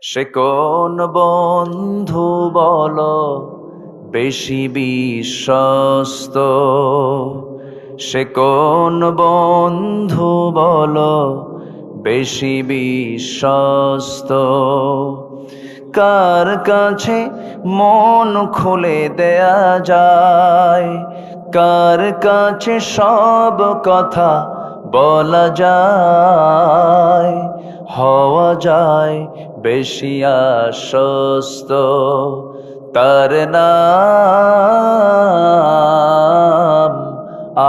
সে কোন বন্ধু বলো বেশি বিশ্বস্ত? সে কোন বন্ধু বলো বেশি বিশ্বস্ত? কার কাছে মন খুলে দেয়া যায়, কার কাছে সব কথা বলা যায়, হওয়া যায় বেশি আশ্বস্ত? তার নাম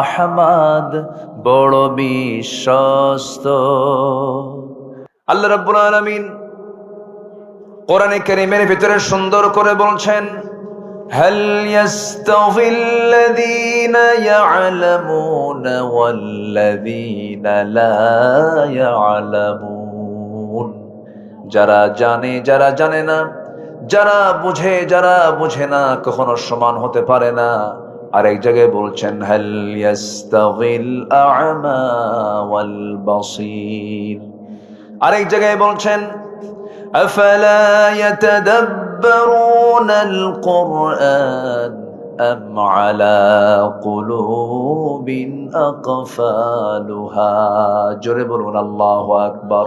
আহমদ, বড় বিশ্বস্ত। আল্লাহ রাব্বুল আলামিন কোরআনে কারীমের ভিতরে সুন্দর করে বলছেন, হাল ইয়াস্তাউযিল্লাযীনা ইয়া'লামুনা ওয়াল্লাযীনা লা ইয়া'লামুন। যারা জানে যারা জানে না, যারা বুঝে যারা বুঝে না, কখনো সমান হতে পারে না। আর এক জায়গায় বলছেন, হাল ইয়াস্তাউযিল আ'মা ওয়াল বাসীর। আরেক জায়গায় বলছেন, أفلا يتدبرون القرآن أم على قلوب أقفالها। জোরে বলুন আল্লাহু আকবার।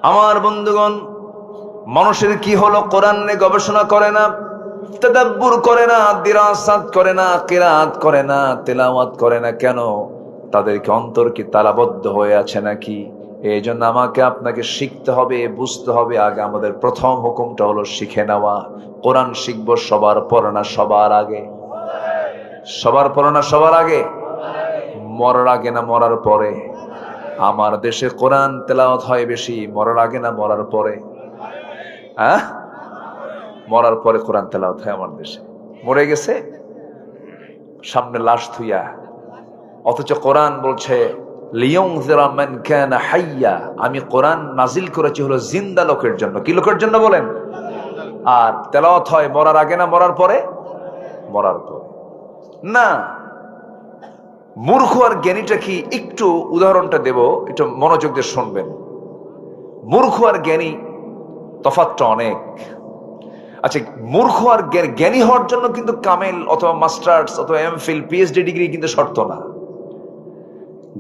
আমার বন্ধুগণ, মানুষের কি হলো? কোরআন নিয়ে গবেষণা করে না, তাদাব্বুর করে না, দিরাসাত করে না, কিরাত করে না, তেলাওয়াত করে না। কেন? তাদেরকে অন্তর কি তালাবদ্ধ হয়ে আছে নাকি? এই জন্য আমাকে আপনাকে শিখতে হবে, বুঝতে হবে। আগে আমাদের প্রথম হুকুমটা হলো শিখে নেওয়া। কোরআন শিখবো সবার পরে না সবার আগে? সবার পরে না সবার আগে? মরার আগে না মরার পরে? আমার দেশে কোরআন তেলাওয়াত হয় বেশি মরার আগে না মরার পরে? হ্যাঁ, মরার পরে কোরআন তেলাওয়াত হয় আমার দেশে। মরে গেছে সামনে লাশ থুইয়া, অথচ কোরআন বলছে লিয়ুনযিরা মান কানা হাইয়া। আমি কোরআন নাজিল করেছি হলো জিন্দা লোকের জন্য। কি লোকের জন্য বলেন? আর তেলাওয়াত হয় মরার আগে না মরার পরে? মরার পরে না। মূর্খ আর জ্ঞানীটা কি? একটু উদাহরণটা দেব, একটু মনোযোগ দিয়ে শুনবেন। মূর্খ আর জ্ঞানী তফাৎটা অনেক। আচ্ছা, মূর্খ আর জ্ঞানী হওয়ার জন্য কিন্তু কামেল অথবা মাস্টার্স অথবা এমফিল পিএইচডি ডিগ্রি কিন্তু শর্ত না।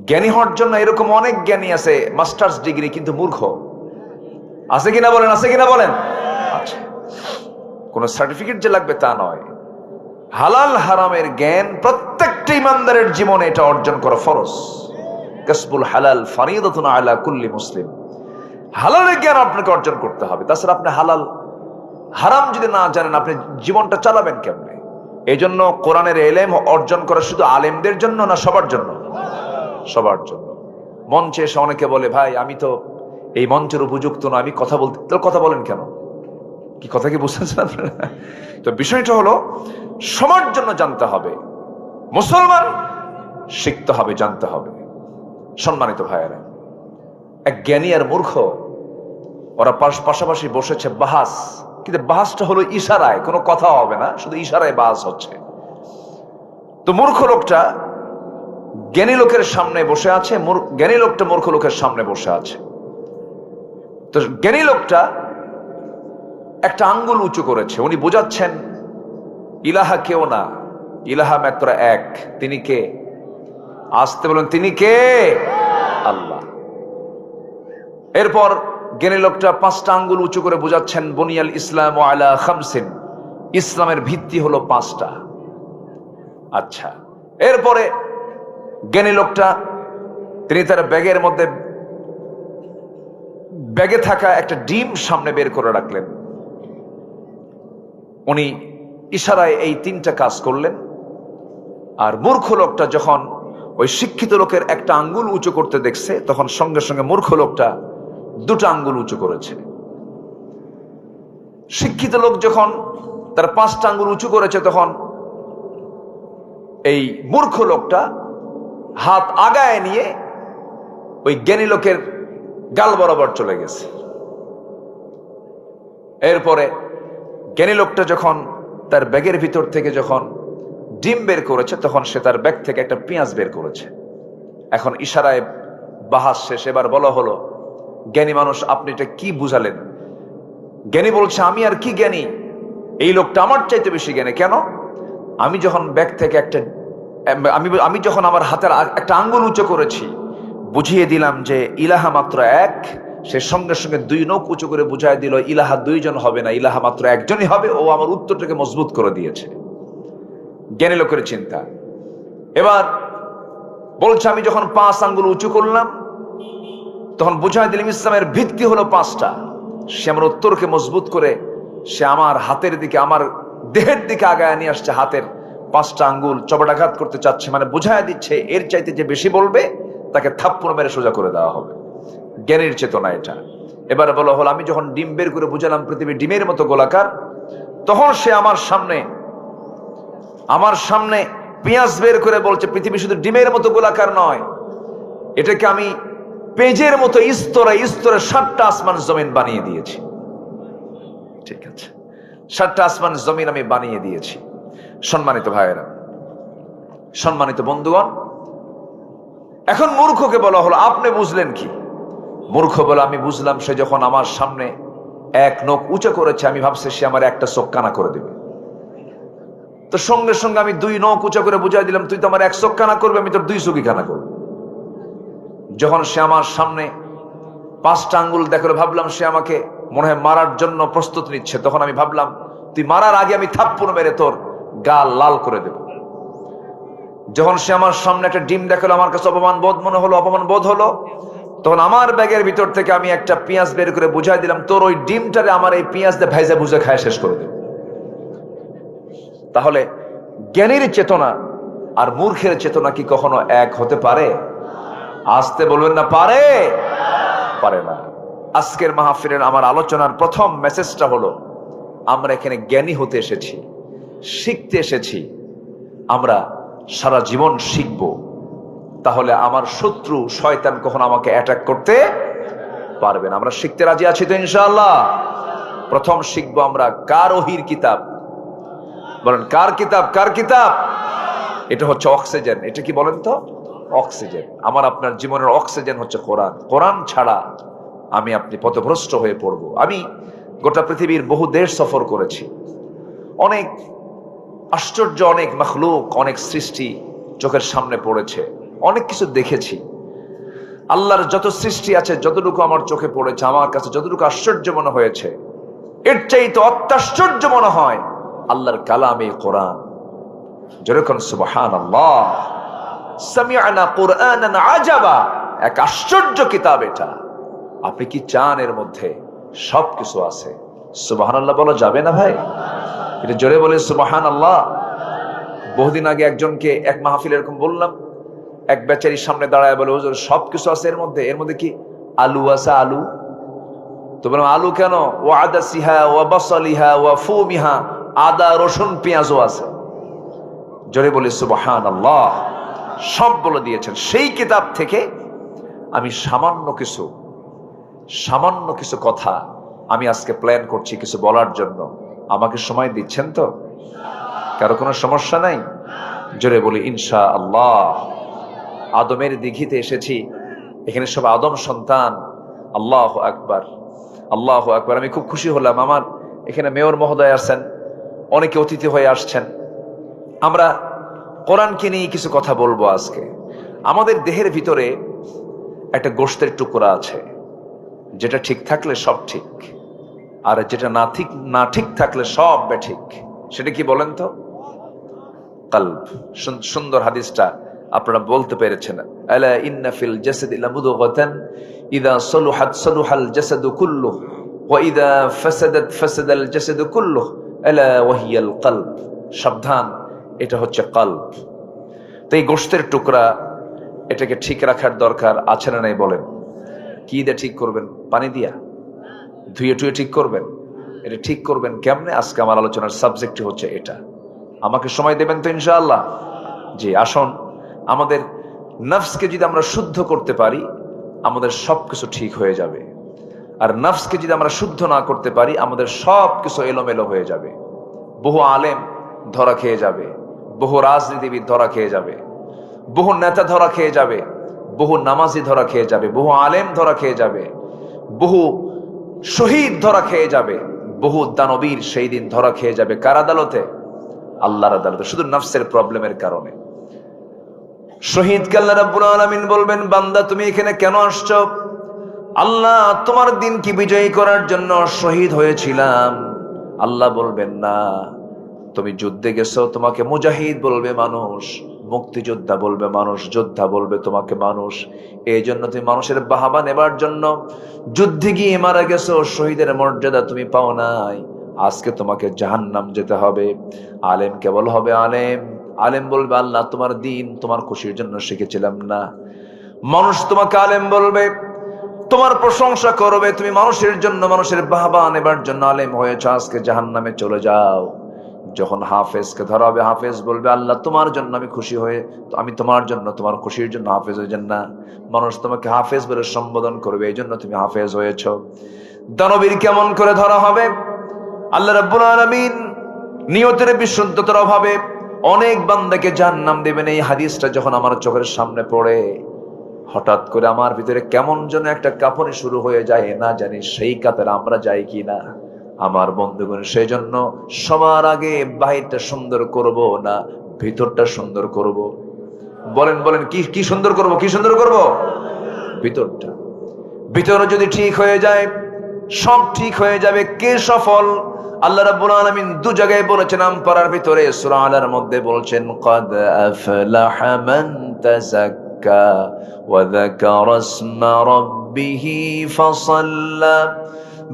জ্ঞানী হওয়ার জন্য এরকম অনেক জ্ঞানী আছে মাস্টার্স ডিগ্রি কিন্তু মূর্খ। আছে কিনা বলেন? আছে কিনা বলেন? আচ্ছা, কোন সার্টিফিকেট যে লাগবে তা নয়। হালাল হারামের জ্ঞান প্রত্যেকটা ইমানদারের জীবনে এটা অর্জন করা ফরজ। কাসবুল হালাল ফারিদাতুন আলা কুল্লি মুসলিম। হালালের জ্ঞান আপনাকে অর্জন করতে হবে। তাছাড়া আপনি হালাল হারাম যদি না জানেন, আপনি জীবনটা চালাবেন কেমনে? এই জন্য কোরআনের ইলম অর্জন করা শুধু আলেমদের জন্য না, সবার জন্য? সবার জন্য। মঞ্চে এসে অনেকে বলে, ভাই আমি তো এই মঞ্চের উপযুক্ত না, আমি কথা বলতে। তো কথা বলেন কেন? কি কথা কি বুঝতেছেন আপনারা? তো বিষয়টা হলো সবার জন্য জানতে হবে। মুসলমান শিখতে হবে, জানতে হবে। সম্মানিত ভাইয়েরা, এক জ্ঞানী আর মূর্খ ওরা পাশাপাশি বসেছে, বাহাস। কিন্তু বাহাসটা হলো ইশারায়, কোনো কথা হবে না, শুধু ইশারায় বাহাস হচ্ছে। তো মূর্খ লোকটা জ্ঞানী লোকের সামনে বসে আছে, জ্ঞানী লোকটা মূর্খ লোকের সামনে বসে আছে। তো জ্ঞানী লোকটা একটা আঙ্গুল উঁচু করেছে, উনি বোঝাচ্ছেন ইলাহা কেউ না, ইলাহা মাত্র এক। তিনি কে? আসতে বলেন, তিনি কে? আল্লাহ। এরপর জ্ঞানী লোকটা 5টা আঙ্গুল উঁচু করে বোঝাচ্ছেন বুনিয়াল ইসলাম আলা খামসিন। ইসলামের ভিত্তি হলো 5টা। আচ্ছা, এরপরে জ্ঞানী লোকটা তিনি তার ব্যাগের মধ্যে ব্যাগে থাকা একটা ডিম সামনে বের করে রাখলেন। উনি ইশারায় এই 3টা কাজ করলেন। আর মূর্খ লোকটা যখন ওই শিক্ষিত লোকের একটা আঙ্গুল উঁচু করতে দেখছে, তখন সঙ্গে সঙ্গে মূর্খ লোকটা 2টা আঙ্গুল উঁচু করেছে। শিক্ষিত লোক যখন তার 5টা আঙ্গুল উঁচু করেছে, তখন এই মূর্খ লোকটা হাত আগায় নিয়ে ওই জ্ঞানী লোকের গাল বরাবর চলে গেছে। এরপরে জ্ঞানী লোকটা যখন তার ব্যাগের ভিতর থেকে যখন ডিম বের করেছে, তখন সে তার ব্যাগ থেকে একটা পেঁয়াজ বের করেছে। এখন ইশারায় বাহাস শেষ। এবার বলা হলো, জ্ঞানী মানুষ আপনি এটা কি বুঝালেন? জ্ঞানী বলছে আমি আর কি জ্ঞানী, এই লোকটা আমার চাইতে বেশি জ্ঞানী। কেন? আমি যখন ব্যাগ থেকে আমি যখন আমার হাতের একটা আঙ্গুল উঁচু করেছি, বুঝিয়ে দিলাম যে ইলাহা মাত্র এক, সে সঙ্গে সঙ্গে 2 নখ উঁচু করে বুঝাই দিল ইলাহা 2 জন হবে না, ইলাহা মাত্র একজনই হবে। ও আমার উত্তরটাকে মজবুত করে দিয়েছে। জ্ঞানী লোকের চিন্তা। এবার বলছে আমি যখন 5 আঙ্গুল উঁচু করলাম, তখন বুঝাই দিলাম ইসলামের ভিত্তি হলো 5টা। সে আমার উত্তরকে মজবুত করে সে আমার হাতের দিকে, আমার দেহের দিকে আগায় নিয়ে আসছে। হাতের 5টা আঙ্গুল চপটাঘাত করতে চাচ্ছে, মানে বুঝাই দিচ্ছে এর চাইতে যে বেশি বলবে তাকে থাপ্পড় মেরে সোজা করে দেওয়া হবে। জ্ঞানীর চেতনা এটা। এবার বলা হলো আমি যখন ডিম বের করে বুঝালাম পৃথিবী ডিমের মতো গোলাকার, তখন সে আমার সামনে পেঁয়াজ বের করে বলছে পৃথিবী শুধু ডিমের মতো গোলাকার নয়, এটাকে আমি পেঁজের মতো স্তরে স্তরে 7টা আসমান জমিন বানিয়ে দিয়েছি। ঠিক আছে, 7টা আসমান জমিন আমি বানিয়ে দিয়েছি। সম্মানিত ভাইয়েরা, সম্মানিত বন্ধুগণ, এখন মূর্খকে বলা হলো আপনি বুঝলেন কি? মূর্খ বলে আমি বুঝলাম সে যখন আমার সামনে 1 নখ উঁচু করেছে, আমি ভাবছি সে আমার একটা চোখ কানা করে দেবে। তো সঙ্গে সঙ্গে আমি 2 নখ উঁচু করে বুঝাই দিলাম তুই তো আমার 1 চোখ কানা করবে, আমি তোর 2 চোখই কানা করবো। যখন সে আমার সামনে 5টা আঙ্গুল দেখালো, ভাবলাম সে আমাকে মনে হয় মারার জন্য প্রস্তুত নিচ্ছে। তখন আমি ভাবলাম তুই মারার আগে আমি থাপ্পড় মেরে তোর গাল লাল করে দেব। যখন সে আমার সামনে একটা ডিম দেখালো, আমার কাছে অপমান বোধ হলো। তখন আমার ব্যাগের ভিতর থেকে আমি একটা পেঁয়াজ বের করে বুঝাই দিলাম তোর ওই ডিমটারে আমার এই পেঁয়াজ দিয়ে ভেজে বুঝে খায় শেষ করে দেব। তাহলে জ্ঞানীর চেতনা আর মূর্খের চেতনা কি কখনো এক হতে পারে? আসতে বলবেন না পারে? পারে না। আজকের মাহফিলের আমার আলোচনার প্রথম মেসেজটা হলো আমরা এখানে জ্ঞানী হতে এসেছি, শিখতে এসেছি। আমরা সারা জীবন শিখব। তাহলে আমার শত্রু শয়তান কখনো আমাকে অ্যাটাক করতে পারবে না। আমরা শিখতে রাজি আছি তো ইনশাআল্লাহ? প্রথম শিখবো আমরা কার ওহীর কিতাব। বলেন কার কিতাব? কার কিতাব? এটা হচ্ছে অক্সিজেন। এটা কি বলেন তো? অক্সিজেন। আমার আপনার জীবনের অক্সিজেন হচ্ছে কোরআন। কোরআন ছাড়া আমি আপনি পথভ্রষ্ট হয়ে পড়ব। আমি গোটা পৃথিবীর বহু দেশ সফর করেছি। অনেক আশ্চর্য, অনেক মাখলুক, অনেক সৃষ্টি চোখের সামনে পড়েছে। অনেক কিছু দেখেছি। আল্লাহর যত সৃষ্টি আছে, যতটুকু আমার চোখে পড়েছে, আমার কাছে যতটুকু আশ্চর্য মনে হয়েছে, এর চাইতে অত্যাশ্চর্য মনে হয় আল্লাহর কালামে কোরআন। যেরকম সুবহানাল্লাহ, সামি'না কুরআনান আজাবা, এক আশ্চর্য কিতাব এটা। আপনি কি চান এর মধ্যে সবকিছু আছে? সুবহানাল্লাহ বলা যাবে না ভাই? এটা জোরে বলে সুবহানাল্লাহ। বহুদিন আগে একজনকে এক মাহফিলে এরকম বললাম, এক বেচারির সামনে দাঁড়ায় বলে হুজুর সবকিছু আছে এর মধ্যে? এর মধ্যে কি আলু আছে? আলু? তো বললাম আলু কেন? ওয়া আদাসিহা ওয়া বাসালিহা ওয়া ফুমিহা, আদা রসুন পেঁয়াজও আছে। জোরে বলে সুবহানাল্লাহ। সব বলে দিয়েছেন। সেই কিতাব থেকে আমি সামান্য কিছু কথা আমি আজকে প্ল্যান করছি কিছু বলার জন্য। আমাকে সময় দিচ্ছেন তো? কারো কোনো সমস্যা নাই? জোরে বলি ইনশাআল্লাহ। আদমের দিঘিতে এসেছি, এখানে সব আদম সন্তান। আল্লাহু আকবার, আল্লাহু আকবার। আমি খুব খুশি হলাম, আমার এখানে মেয়র মহোদয় আছেন, অনেকে অতিথি হয়ে আসছেন। আমরা কোরআনকে নিয়ে কিছু কথা বলবো আজকে। আমাদের দেহের ভিতরে একটা গোশতের টুকরা আছে, যেটা ঠিক থাকলে সব ঠিক, আর যেটা না ঠিক থাকলে সব বেঠিক। সেটা কি বলেন তো? কলব। সুন্দর হাদিসটা আপনারা বলতে পেরেছেন। আলা ইন্না ফিল জাসাদি লামুদগাতান ইযা সালুহাত সালুহাল জাসাদু কুল্লুহু ওয়া ইযা ফাসাদাত ফাসাদাল জাসাদু কুল্লুহু আলা ওয়া হিয়াল কলব। সাবধান, এটা হচ্ছে কলব। তো এই গোশতের টুকরা, এটাকে ঠিক রাখার দরকার আছে না নাই বলেন? কি দিয়ে ঠিক করবেন? পানি দিয়া ধুয়ে টুয়ে ঠিক করবেন? এটা ঠিক করবেন কেমনে? আজকে আমার আলোচনার সাবজেক্ট হচ্ছে এটা। আমাকে সময় দেবেন তো ইনশাআল্লাহ? জি, আসুন। আমাদের নফসকে যদি আমরা শুদ্ধ করতে পারি, আমাদের সবকিছু ঠিক হয়ে যাবে। আর নফসকে যদি আমরা শুদ্ধ না করতে পারি, আমাদের সবকিছু এলোমেলো হয়ে যাবে। বহু আলেম ধরা খেয়ে যাবে, বহু রাজনীতিবিদ ধরা খেয়ে যাবে, বহু নেতা ধরা খেয়ে যাবে, বহু নামাজি ধরা খেয়ে যাবে, বহু আলেম ধরা খেয়ে যাবে, বহু শহীদ ধরা খেয়ে যাবে। বহু দানবীর সেই দিন ধরা খেয়ে যাবে কার আদালতে? আল্লাহর আদালতে, শুধু নফসের প্রবলেমের কারণে। শহীদকে আল্লাহ রাব্বুল আলামিন বলবেন, বান্দা তুমি এখানে কেন আসছো? আল্লাহ, তোমার দিন কি বিজয়ী করার জন্য শহীদ হয়েছিলাম। আল্লাহ বলবেন, না, তুমি যুদ্ধে গেছো, তোমাকে মুজাহিদ বলবে মানুষ, মুক্তিযোদ্ধা বলবে মানুষ, যোদ্ধা বলবে তোমাকে মানুষ। এই জন্য তুমি মানুষের বাহাবা নেবার জন্য যুদ্ধে গিয়ে মারা গেছো, শহীদের মর্যাদা তুমি পাও নাই। আজকে তোমাকে জাহান্নাম যেতে হবে। আলেম কেবল হবে আলেম, আলেম বলবে, আল্লাহ তোমার দিন তোমার খুশির জন্য শিখেছিলাম না। মানুষ তোমাকে আলেম বলবে, তোমার প্রশংসা করবে, তুমি মানুষের জন্য, মানুষের বাহবা নেবার জন্য আলেম হয়েছ, আজকে জাহান্নামে চলে যাও। যখন হাফেজকে ধরা হবে, হাফেজ বলবে, আল্লাহ তোমার জন্য আমি খুশি হয়ে, আমি তোমার জন্য, তোমার খুশির জন্য হাফেজ হয়েছেন না। মানুষ তোমাকে হাফেজ বলে সম্বোধন করবে, এই জন্য তুমি হাফেজ হয়েছ। দানবীর কেমন করে ধরা হবে? আল্লাহ রাব্বুল আলামিন নিয়তের বিশুদ্ধতার অভাবে অনেক বান্দাকে জাহান্নাম দেবেন। এই হাদিসটা যখন আমার চোখের সামনে পড়ে, হঠাৎ করে আমার ভিতরে কেমন যেন একটা কাঁপুনি শুরু হয়ে যায়, না জানি সেই কাতারে আমরা যাই কি না। আমার বন্ধুগণ, সেই জন্য সবার আগে বাহিরটা সুন্দর করব না ভিতরটা সুন্দর করব? বলেন বলেন, কি সুন্দর করব? কি সুন্দর করব? ভিতরটা। ভিতর যদি ঠিক হয়ে যায়, সব ঠিক হয়ে যাবে। কে সফল? আল্লাহ রাব্বুল আলামিন দু জায়গায় বলেছেন, আমপারার ভিতরে সূরা আলার মধ্যে বলছেন, ক্বাদ আফলাহা মান তাযাক্কা ওয়া যাকারা ইসমা রাব্বিহি ফাসাল্লা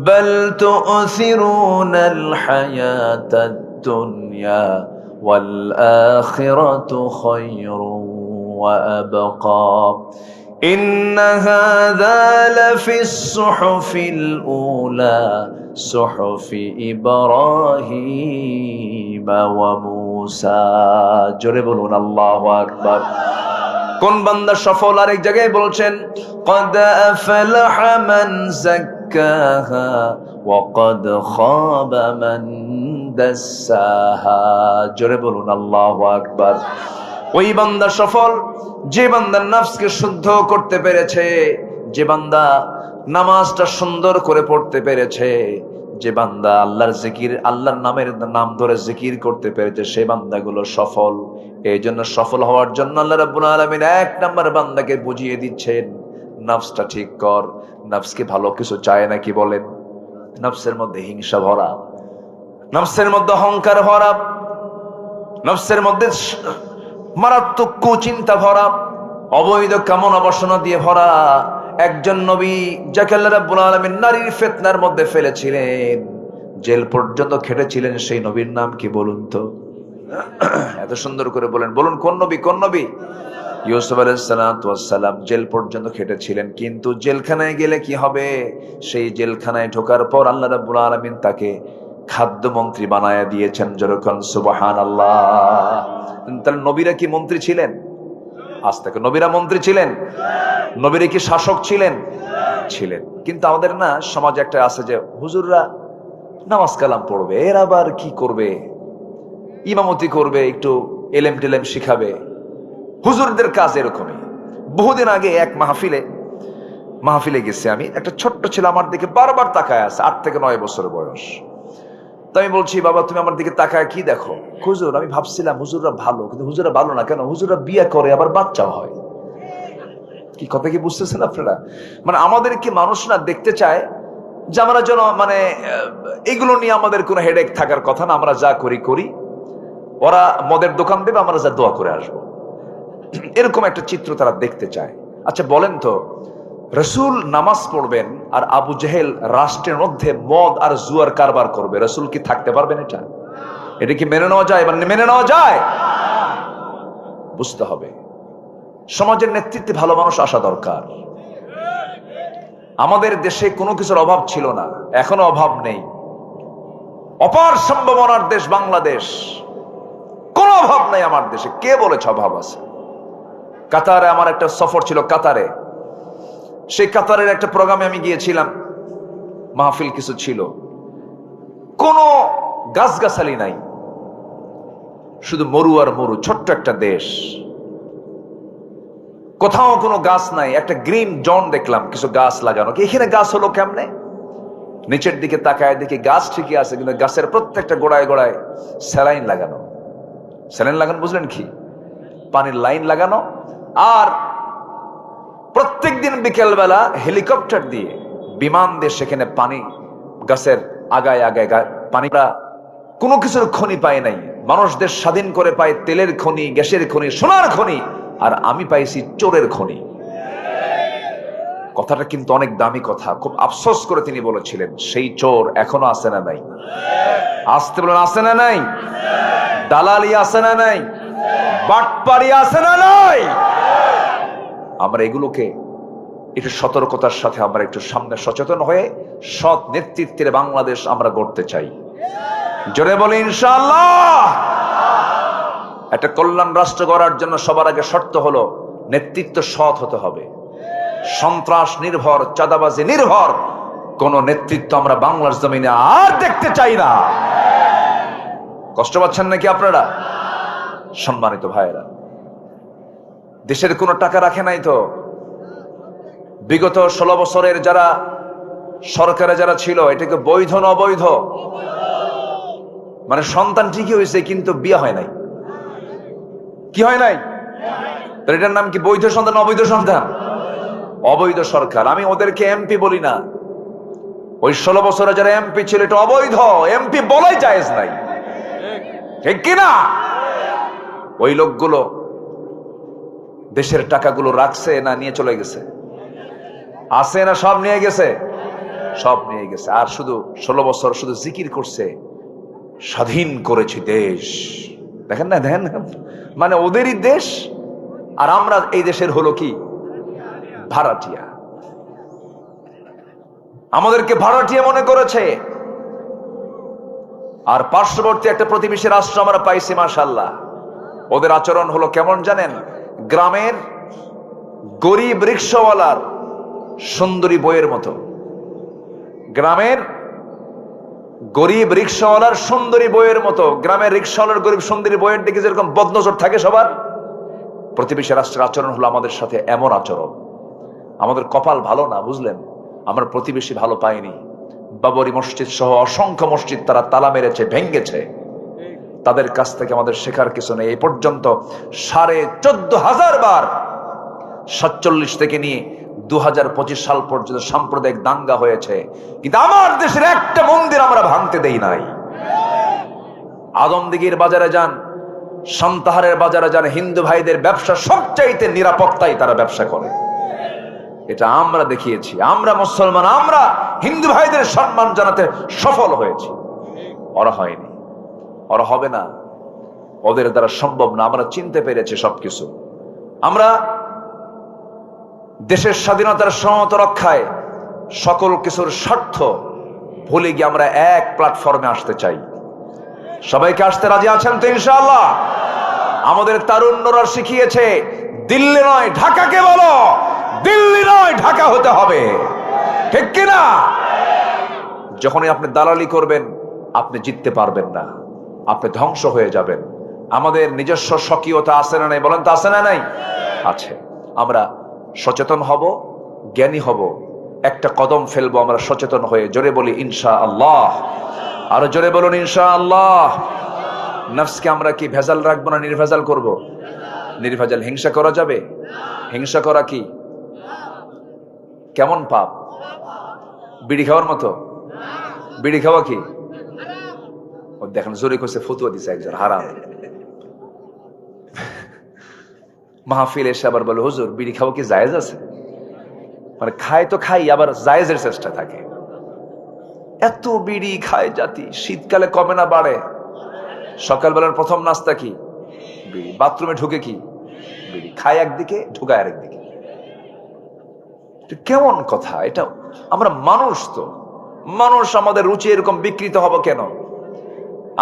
বাল তু'থিরুনাল হায়াতাদ দুনিয়া ওয়াল আখিরাতু খায়রুন ওয়া আবকা إن هذا لفي الصحف الأولى صحف إبراهيم وموسى জোরে বলুন আল্লাহু আকবার। কোন বান্দা সফল? আরেক জায়গায় বলছেন, قد أفلح من زكاها وقد خاب من دساها জোরে বলুন আল্লাহু আকবার। ওই বান্দা সফল যে বান্দা নফসকে শুদ্ধ করতে পেরেছে, যে বান্দা নামাজটা সুন্দর করে পড়তে পেরেছে, যে বান্দা আল্লাহর জিকির, আল্লাহর নাম ধরে জিকির করতে পেরেছে, সেই বান্দাগুলো সফল। এই জন্য সফল হওয়ার জন্য আল্লাহ রাব্বুল আলামিন এক নাম্বার বান্দাকে বুঝিয়ে দিচ্ছেন, নফসটা ঠিক কর। নফসকে ভালো কিছু চায় নাকি বলেন? নফসের মধ্যে হিংসা ভরা, নফসের মধ্যে অহংকার ভরা, নফসের মধ্যে মারাত্মক কুচিন্তা ভরা, অবৈধ কামনা বাসনা দিয়ে ভরা। একজন নবী যাকে আল্লাহ রাব্বুল আলামিন নারীর ফিতনার মধ্যে ফেলেছিলেন, জেল পর্যন্ত খেটেছিলেন, সেই নবীর নাম কি বলুন তো? এত সুন্দর করে বলেন, বলুন কোন নবী? কোন নবী? ইউসুফ আলাইহিস সালাম জেল পর্যন্ত খেটেছিলেন। কিন্তু জেলখানায় গেলে কি হবে? সেই জেলখানায় ঢোকার পর আল্লাহ রাব্বুল আলামিন তাকে খাদ্যমন্ত্রী বানায়া দিয়েছেন। যেরকম সুবহানাল্লাহ। তাহলে নবীরা কি মন্ত্রী ছিলেন? আজ থেকে নবীরা মন্ত্রী ছিলেন? নবীরা কি শাসক ছিলেন? ছিলেন। কিন্তু আমাদের না সমাজে একটা আছে যে হুজুররা নামাজ কালাম পড়বে, এর আবার কি করবে, ইমামতি করবে, একটু এলেম টেলেম শিখাবে। হুজুরদের কাজ এরকমই। বহুদিন আগে এক মাহফিলে গেছি আমি, একটা ছোট্ট ছেলে আমার দিকে বারবার তাকায় আছে, 8 থেকে 9 বছর বয়স। তো আমি বলছি, বাবা তুমি আমার দিকে তাকায় কি দেখো? হুজুর, আমি ভাবছিলাম হুজুররা ভালো, কিন্তু হুজুররা ভালো না কেন? হুজুররা বিয়ে করে আবার বাচ্চাও হয়। কি কথা কি বুঝতেছেন আপনারা? মানে আমাদের কি মানুষ না দেখতে চায় যে আমরা যেন মানে এগুলো নিয়ে আমাদের কোনো হেডেক থাকার কথা না, আমরা যা করি, ওরা মদের দোকান দেবে, আমরা যা দোয়া করে আসবো, এরকম একটা চিত্র তারা দেখতে চায়। আচ্ছা বলেন তো, রসুল নামাজ পড়বেন আর আবু জেহেল রাষ্ট্রের মধ্যে মদ আর জুয়ার কারবার করবে, রসুল কি থাকতে পারবেন? এটা কি মেনে নেওয়া যায়? মানে মেনে নেওয়া যায়? বুঝতে হবে সমাজের নেতৃত্বে ভালো মানুষ আসা দরকার। আমাদের দেশে কোনো কিছুর অভাব ছিল না, এখনো অভাব নেই। অপার সম্ভাবনার দেশ বাংলাদেশ, কোনো অভাব নাই আমার দেশে। কে বলেছে অভাব আছে? কাতারে আমার একটা সফর ছিল, কাতারে। সেই কাতারের একটা প্রোগ্রামে আমি গিয়েছিলাম, মাহফিল কিছু ছিল, কোনো গাছগাছালি নাই, শুধু মরু আর মরু, ছোট্ট একটা দেশ, কোথাও কোনো গাছ নাই। একটা গ্রিন জোন দেখলাম, কিছু গাছ লাগানো। এখানে গাছ হলো কেমনে? নিচের দিকে তাকায় দেখি গাছ ঠিকই আছে, কিন্তু গাছের প্রত্যেকটা গোড়ায় গোড়ায় স্যালাইন লাগানো। স্যালাইন লাগানো বুঝলেন কি? পানির লাইন লাগানো। আর প্রত্যেক দিন বিকেলবেলা হেলিকপ্টার দিয়ে, বিমান দিয়ে সেখানে পানি গাছের আগায় আগায় পানিটা কোনো কিছুর খনি পায় নাই। মানুষদের স্বাধীন করে পায় তেলের খনি, গ্যাসের খনি, সোনার খনি, আর আমি পাইছি চোরের খনি। কথাটা কিন্তু অনেক দামি কথা, খুব আফসোস করে তিনি বলেছিলেন। সেই চোর এখনো আছে না নাই? আসতে বলেন, আছে না নাই? দালালি আছে না নাই? বাটপারি আছে না নাই? আমরা এগুলোকে একটু সতর্কতার সাথে আমরা একটু সামনে সচেতন হয়ে সৎ নেতৃত্বের বাংলাদেশ আমরা গড়তে চাই। জোরে বলি ইনশাআল্লাহ। একটা কল্যাণ রাষ্ট্র গড়ার জন্য সবার আগে শর্ত হলো নেতৃত্ব সৎ হতে হবে। সন্ত্রাস নির্ভর, চাঁদাবাজি নির্ভর কোন নেতৃত্ব আমরা বাংলার জমিনে আর দেখতে চাই না। কষ্ট পাচ্ছেন নাকি আপনারা? সম্মানিত ভাইয়েরা, দেশের কোনো টাকা রাখে নাই তো। বিগত 16 বছরের যারা সরকারে যারা ছিল, এটাকে বৈধ না অবৈধ? মানে সন্তান ঠিকই হয়েছে কিন্তু বিয়ে হয় নাই। কি হয় নাই? এটার নাম কি বৈধ সন্তান না অবৈধ সন্তান? অবৈধ সরকার। আমি ওদেরকে এমপি বলি না। ওই 16 বছরে যারা এমপি ছিল, এটা অবৈধ। এমপি বলাই জায়েজ নাই, ঠিক কিনা? ওই লোকগুলো দেশের টাকাগুলো রাখছে না নিয়ে চলে গেছে? আছে না সব নিয়ে গেছে? সব নিয়ে গেছে। আর শুধু 16 বছর শুধু জিকির করছে, স্বাধীন করেছি দেশ। দেখেন না, দেখেন, মানে ওদেরই দেশ, আর আমরা এই দেশের হলো কি ভাড়াটিয়া। আমাদেরকে ভাড়াটিয়া মনে করেছে। আর পার্শ্ববর্তী একটা প্রতিবেশী রাষ্ট্র আমরা পাইছি, মাশাআল্লাহ। ওদের আচরণ হলো কেমন জানেন? গ্রামের গরিব রিকশাওয়ালার সুন্দরী বইয়ের মতো। গ্রামের গরিব রিকশাওয়ালার সুন্দরী বইয়ের মতো। গ্রামের রিকশাওয়ালার গরিব সুন্দরী বইয়ের দিকে যেরকম বদনজর থাকে সবার, প্রতিবেশী রাষ্ট্রের আচরণ হলো আমাদের সাথে এমন আচরণ। আমাদের কপাল ভালো না, বুঝলেন? আমরা প্রতিবেশী ভালো পাইনি। বাবরি মসজিদ সহ অসংখ্য মসজিদ তারা তালা মেরেছে, ভেঙ্গেছে। তাদের কাছ থেকে আমাদের শেখার কিছু নেই। এই পর্যন্ত 14,500 বার 47 থেকে নিয়ে 2025 সাল পর্যন্ত সাম্প্রদায়িক দাঙ্গা হয়েছে, কিন্তু আমার দেশের একটা মন্দির আমরা ভাঙতে দেই নাই। আদমদিঘির বাজারে যান, সান্তাহারের বাজারে যান, হিন্দু ভাইদের ব্যবসা সবচাইতে নিরাপত্তায় তারা ব্যবসা করে। এটা আমরা দেখিয়েছি। আমরা মুসলমান, আমরা হিন্দু ভাইদের সম্মান জানাতে সফল হয়েছি। ওরা হয়নি, ওরা হবে না, ওদের দ্বারা সম্ভব না। আমরা চিনতে পেরেছি সবকিছু। আমরা দেশের স্বাধীনতার সমতা রক্ষায় সকল কিছুর স্বার্থ ভুলে গিয়ে আমরা এক প্ল্যাটফর্মে আসতে চাই। সবাইকে আসতে রাজি আছেন তো ইনশাআল্লাহ? আমাদের তারুণ্যরা শিখিয়েছে, দিল্লি নয় ঢাকাকে বলো, দিল্লি নয় ঢাকা হতে হবে, ঠিক কিনা? যখনই আপনি দালালি করবেন আপনি জিততে পারবেন না, আপনি ধ্বংস হয়ে যাবেন। আমাদের নিজস্ব স্বকীয়তা আছে না নাই? বলেন তো, আছে না নাই? আছে। আমরা সচেতন হব, জ্ঞানী হব, একটা কদম ফেলবো আমরা সচেতন হয়ে। জোরে বলি ইনশাআল্লাহ। আরো জোরে বলুন ইনশাআল্লাহ। নফসকে আমরা কি ভেজাল রাখবো না নির্ভেজাল করব? নির্ভেজাল। হিংসা করা যাবে? হিংসা করা কি কেমন পাপ? বিড়ি খাওয়ার মতো? বিড়ি খাওয়া কি? ও দেখেন জোরে কইছে, ফতুয়া দিছে একজন, হারাম। মাহফিল এসে আবার বলে, হুজুর বিড়ি খাওয়া কি জায়েজ আছে? মানে খায় তো খাই, আবার জায়েজের চেষ্টা থাকে। এত বিড়ি খায় জাতি, শীতকালে কমে না বাড়ে? সকালবেলার প্রথম নাস্তা কি? বিড়ি। বাথরুমে ঢুকে কি? বিড়ি। খায় একদিকে, ঢুকায় আরেকদিকে। কেমন কথা এটা? আমরা মানুষ তো, মানুষ। আমাদের রুচি এরকম বিকৃত হবে কেন?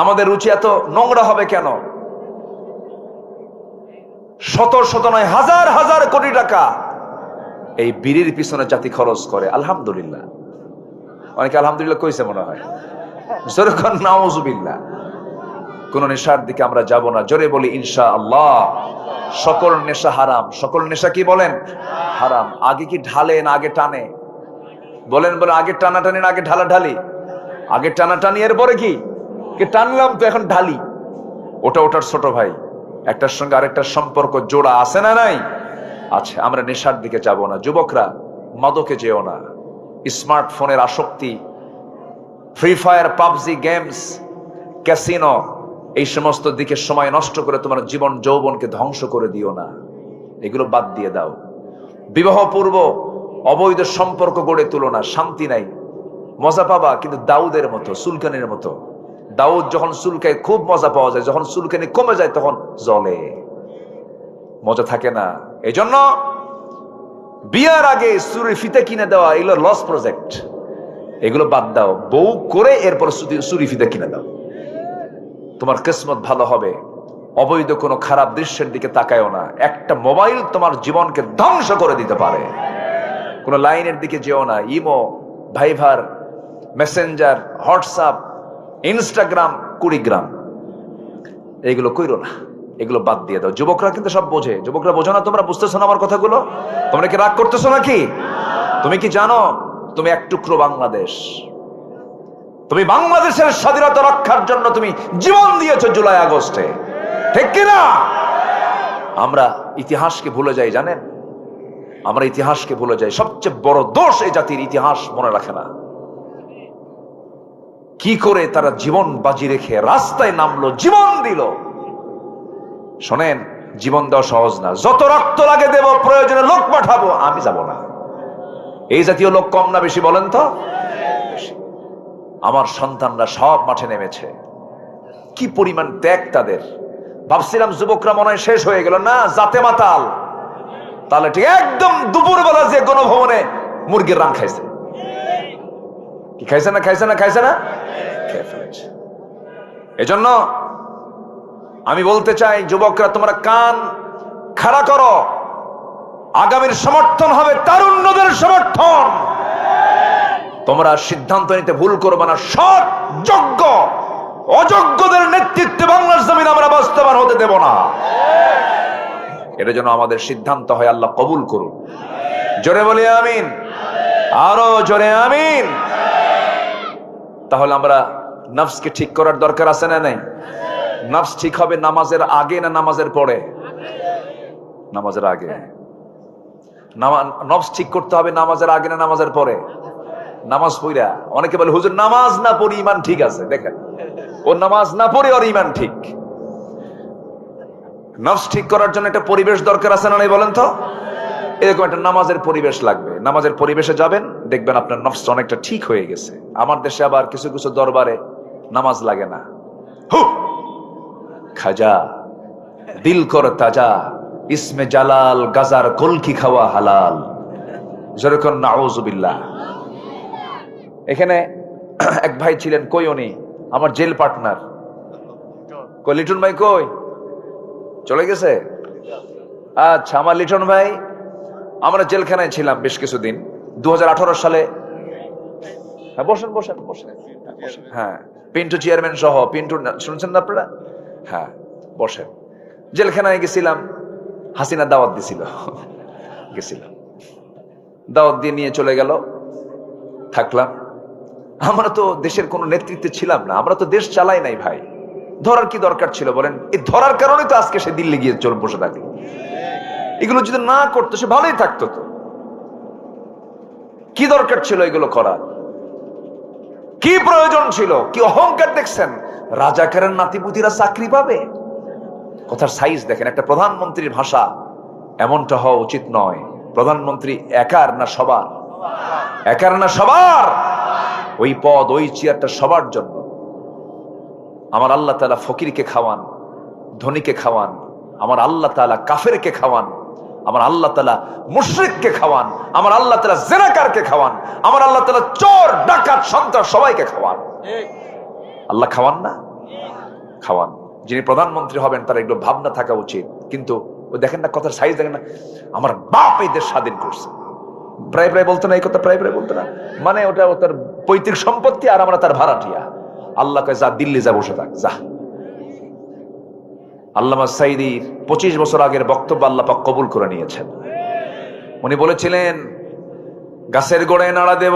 আমাদের রুচি এত নোংরা হবে কেন? শত শত নয়, হাজার হাজার কোটি টাকা এই বিড়ির পিছনে জাতি খরচ করে। আলহামদুলিল্লাহ। অনেকে আলহামদুলিল্লাহ কইছে মনে হয়। যেরকম নাউজুবিল্লাহ। কোন নেশার দিকে আমরা যাব না। জোরে বলি ইনশাআল্লাহ। সকল নেশা হারাম। সকল নেশা কি বলেন? হারাম। আগে কি ঢালে না আগে টানে? বলেন বলে আগে টানাটানি না আগে ঢালাঢালি? আগে টানাটানি এরপরে কি টানলাম তো এখন ঢালি। ওটা ওটার ছোট ভাই, একটার সঙ্গে আরেকটার সম্পর্ক জোড়া আছে না নাই? আচ্ছা, আমরা নেশার দিকে যাব না। যুবকরা মাদকে যেও না। স্মার্টফোনের আসক্তি, free fire, PUBG games, casino, এই সমস্ত দিকে সময় নষ্ট করে তোমার জীবন যৌবনকে ধ্বংস করে দিও না। এগুলো বাদ দিয়ে দাও। বিবাহ পূর্ব অবৈধ সম্পর্ক গড়ে তুলো না। শান্তি নাই, মজা পাবা কিন্তু দাউদের মতো, সুলকানির মতো। দাউদ যখন চুলকায় খুব মজা পাওয়া যায়, যখন চুলকানি কমে যায় তখন জলে, মজা থাকে না। এই জন্য বিয়ার আগে চুরি ফিতে কিনে দেওয়া এগুলো লস প্রজেক্ট, এগুলো বাদ দাও। বউ করে এরপর চুরি ফিতে কিনে দাও, তোমার কিসমত ভালো হবে। অবৈধ কোনো খারাপ দৃশ্যের দিকে তাকায়ও না। একটা মোবাইল তোমার জীবনকে ধ্বংস করে দিতে পারে। কোনো লাইনের দিকে যেও না। Imo, Viber, Messenger, WhatsApp, Instagram, Kurigram, এইগুলো কইরো না, এগুলো বাদ দিয়ে দাও। যুবকরা কিন্তু সব বোঝে। যুবকরা বোঝো না? তোমরা বুঝতেছো না আমার কথাগুলো? তোমরা কি রাগ করতেছো নাকি? তুমি কি জানো তুমি এক টুকরো বাংলাদেশ? তুমি বাংলাদেশের স্বাধীনতা রক্ষার জন্য তুমি জীবন দিয়েছো জুলাই আগস্টে, ঠিক কিনা? আমরা ইতিহাসকে ভুলে যাই, জানেন? আমরা ইতিহাসকে ভুলে যাই। সবচেয়ে বড় দোষ এই জাতির, ইতিহাস মনে রাখে না। কি করে তারা জীবন বাজি রেখে রাস্তায় নামলো, জীবন দিল। শোনেন, জীবন দেওয়া সহজ না। যত রক্ত লাগে দেব, প্রয়োজনে লোক পাঠাবো, আমি যাব না। এই জাতীয় লোক কম না বেশি বলেন তো? আমার সন্তানরা সব মাঠে নেমেছে, কি পরিমাণ ত্যাগ তাদের। ভাবছিলাম যুবকরা মনে হয় শেষ হয়ে গেল, না, জাতে মাতাল। তাহলে ঠিক একদম দুপুরবেলা যে গণভবনে মুরগির রান খাইছে, কি খাইছে না? খাইছে না? খাইছে না? খেয়ে ফেলেছে। এজন্য আমি বলতে চাই, যুবকরা তোমরা কান খাড়া করো। আগামীর সমর্থন হবে তারুণ্যদের সমর্থন। তোমরা সিদ্ধান্ত নিতে ভুল করবে না। সৎ, যোগ্য, অযোগ্যদের নেতৃত্বে বাংলার জমিন আমরা বাস্তবায়ন হতে দেব না। এটা যেন আমাদের সিদ্ধান্ত হয়। আল্লাহ কবুল করুন। জোরে বলি আমিন, আরো জোরে আমিন। তাহলে আমরা নফসকে ঠিক করার দরকার আছে না নাই? নফস ঠিক হবে নামাজের আগে না নামাজের পরে? নামাজের আগে। নফস ঠিক করতে হবে নামাজের আগে না নামাজের পরে? নামাজ পড়া। অনেকে বলে হুজুর নামাজ না পড়ি ইমান ঠিক আছে। দেখেন, ও নামাজ না পড়ে ওর ইমান ঠিক। নফস ঠিক করার জন্য একটা পরিবেশ দরকার আছে না নাই বলেন তো? এরকম একটা নামাজের পরিবেশ লাগবে। নামাজের পরিবেশে যাবেন, দেখবেন আপনার নফস অনেকটা ঠিক হয়ে গেছে। আমার দেশে আবার কিছু কিছু দরবারে নামাজ লাগে না। খাজা দিল কর তাজা, ইসমে জালাল গাজার কলকি খাওয়া হালাল। যেরকম নাউজুবিল্লাহ। এখানে এক ভাই ছিলেন, কই উনি? আমার জেল পার্টনার। কই লিটন ভাই? কই চলে গেছে? আচ্ছা, আমার লিটন ভাই, আমরা জেলখানায় ছিলাম বেশ কিছুদিন। 2018 সালে। হ্যাঁ, বসেন বসেন বসেন। হ্যাঁ, পিন্টু চেয়ারম্যান সহ। পিন্টু শুনছেন না আপনারা? হ্যাঁ, বসেন। জেলখানায় গেছিলাম, হাসিনা দাওয়াত দিছিল। গেছিলাম, দাওয়াত দিয়ে নিয়ে চলে গেল, থাকলাম। আমরা তো দেশের কোন নেতৃত্বে ছিলাম না, আমরা তো দেশ চালাই নাই ভাই। ধরার কি দরকার ছিল বলেন? এই ধরার কারণে তো আজকে সে দিল্লি গিয়ে চলে বসে থাকলো। এগুলো যদি না করতো সে ভালোই থাকতো। তো কি দরকার ছিল এগুলো করার? কি প্রয়োজন ছিল? কি অহংকার দেখছেন? রাজাকারের নাতিপুতিরা চাকরি পাবে? কথার সাইজ দেখেন। একটা প্রধানমন্ত্রীর ভাষা এমনটা হওয়া উচিত নয়। প্রধানমন্ত্রী একার না সবার? একার না সবার? ওই পদ, ওই চেয়ারটা সবার জন্য। আমার আল্লাহ তাআলা ফকিরকে খাওয়ান, ধনীকে খাওয়ান। আমার আল্লাহ তাআলা কাফেরকে খাওয়ান। আমার আল্লাহ তাআলা মুশরিককে খাওয়ান। আমার আল্লাহ তাআলা জিনাকারকে খাওয়ান। আমার আল্লাহ তাআলা চোর, ডাকাত, সন্ত্রাস সবাইকে খাওয়ান। আল্লাহ খাওয়ান না? খাওয়ান। যিনি প্রধানমন্ত্রী হবেন তার একটু ভাবনা থাকা উচিত। কিন্তু ওই দেখেন না, কথার সাইজ দেখেন না। আমার বাপ এই দেশ স্বাধীন করছে, প্রায় প্রায় বলতো না এই কথা? প্রায় প্রায় বলতো না? মানে ওটা তার পৈতৃক সম্পত্তি আর আমরা তার ভাড়াটিয়া। আল্লাহ কয় যা, দিল্লি যা, বসে থাক, যা। আল্লামা সাঈদীর 25 বছর আগের বক্তব্য আল্লাহ পাক কবুল করে নিয়েছেন। উনি বলেছিলেন, গাছের গোড়ায় নাড়া দেব,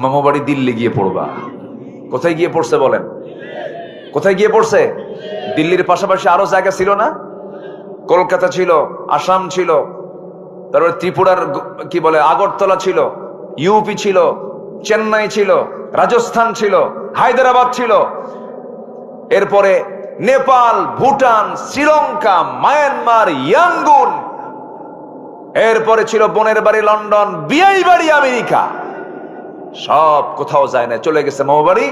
মামা বাড়ি দিল্লি গিয়ে পড়বা। কোথায় গিয়ে পড়ছে বলেন? কোথায় গিয়ে পড়ছে? দিল্লির পাশাপাশি আরো জায়গা ছিল না? কলকাতা ছিল, আসাম ছিল, তারপরে ত্রিপুরার কি বলে আগরতলা ছিল, ইউপি ছিল, চেন্নাই ছিল, রাজস্থান ছিল, হায়দ্রাবাদ ছিল, এরপরে নেপাল, ভুটান, শ্রীলঙ্কা, মায়ানমার, ইয়াঙ্গুন, এরপরে ছিল বোনের বাড়ি লন্ডন, বিয়াই বাড়ি আমেরিকা। সব কোথাও যায় না, চলে গেছে মামা বাড়ি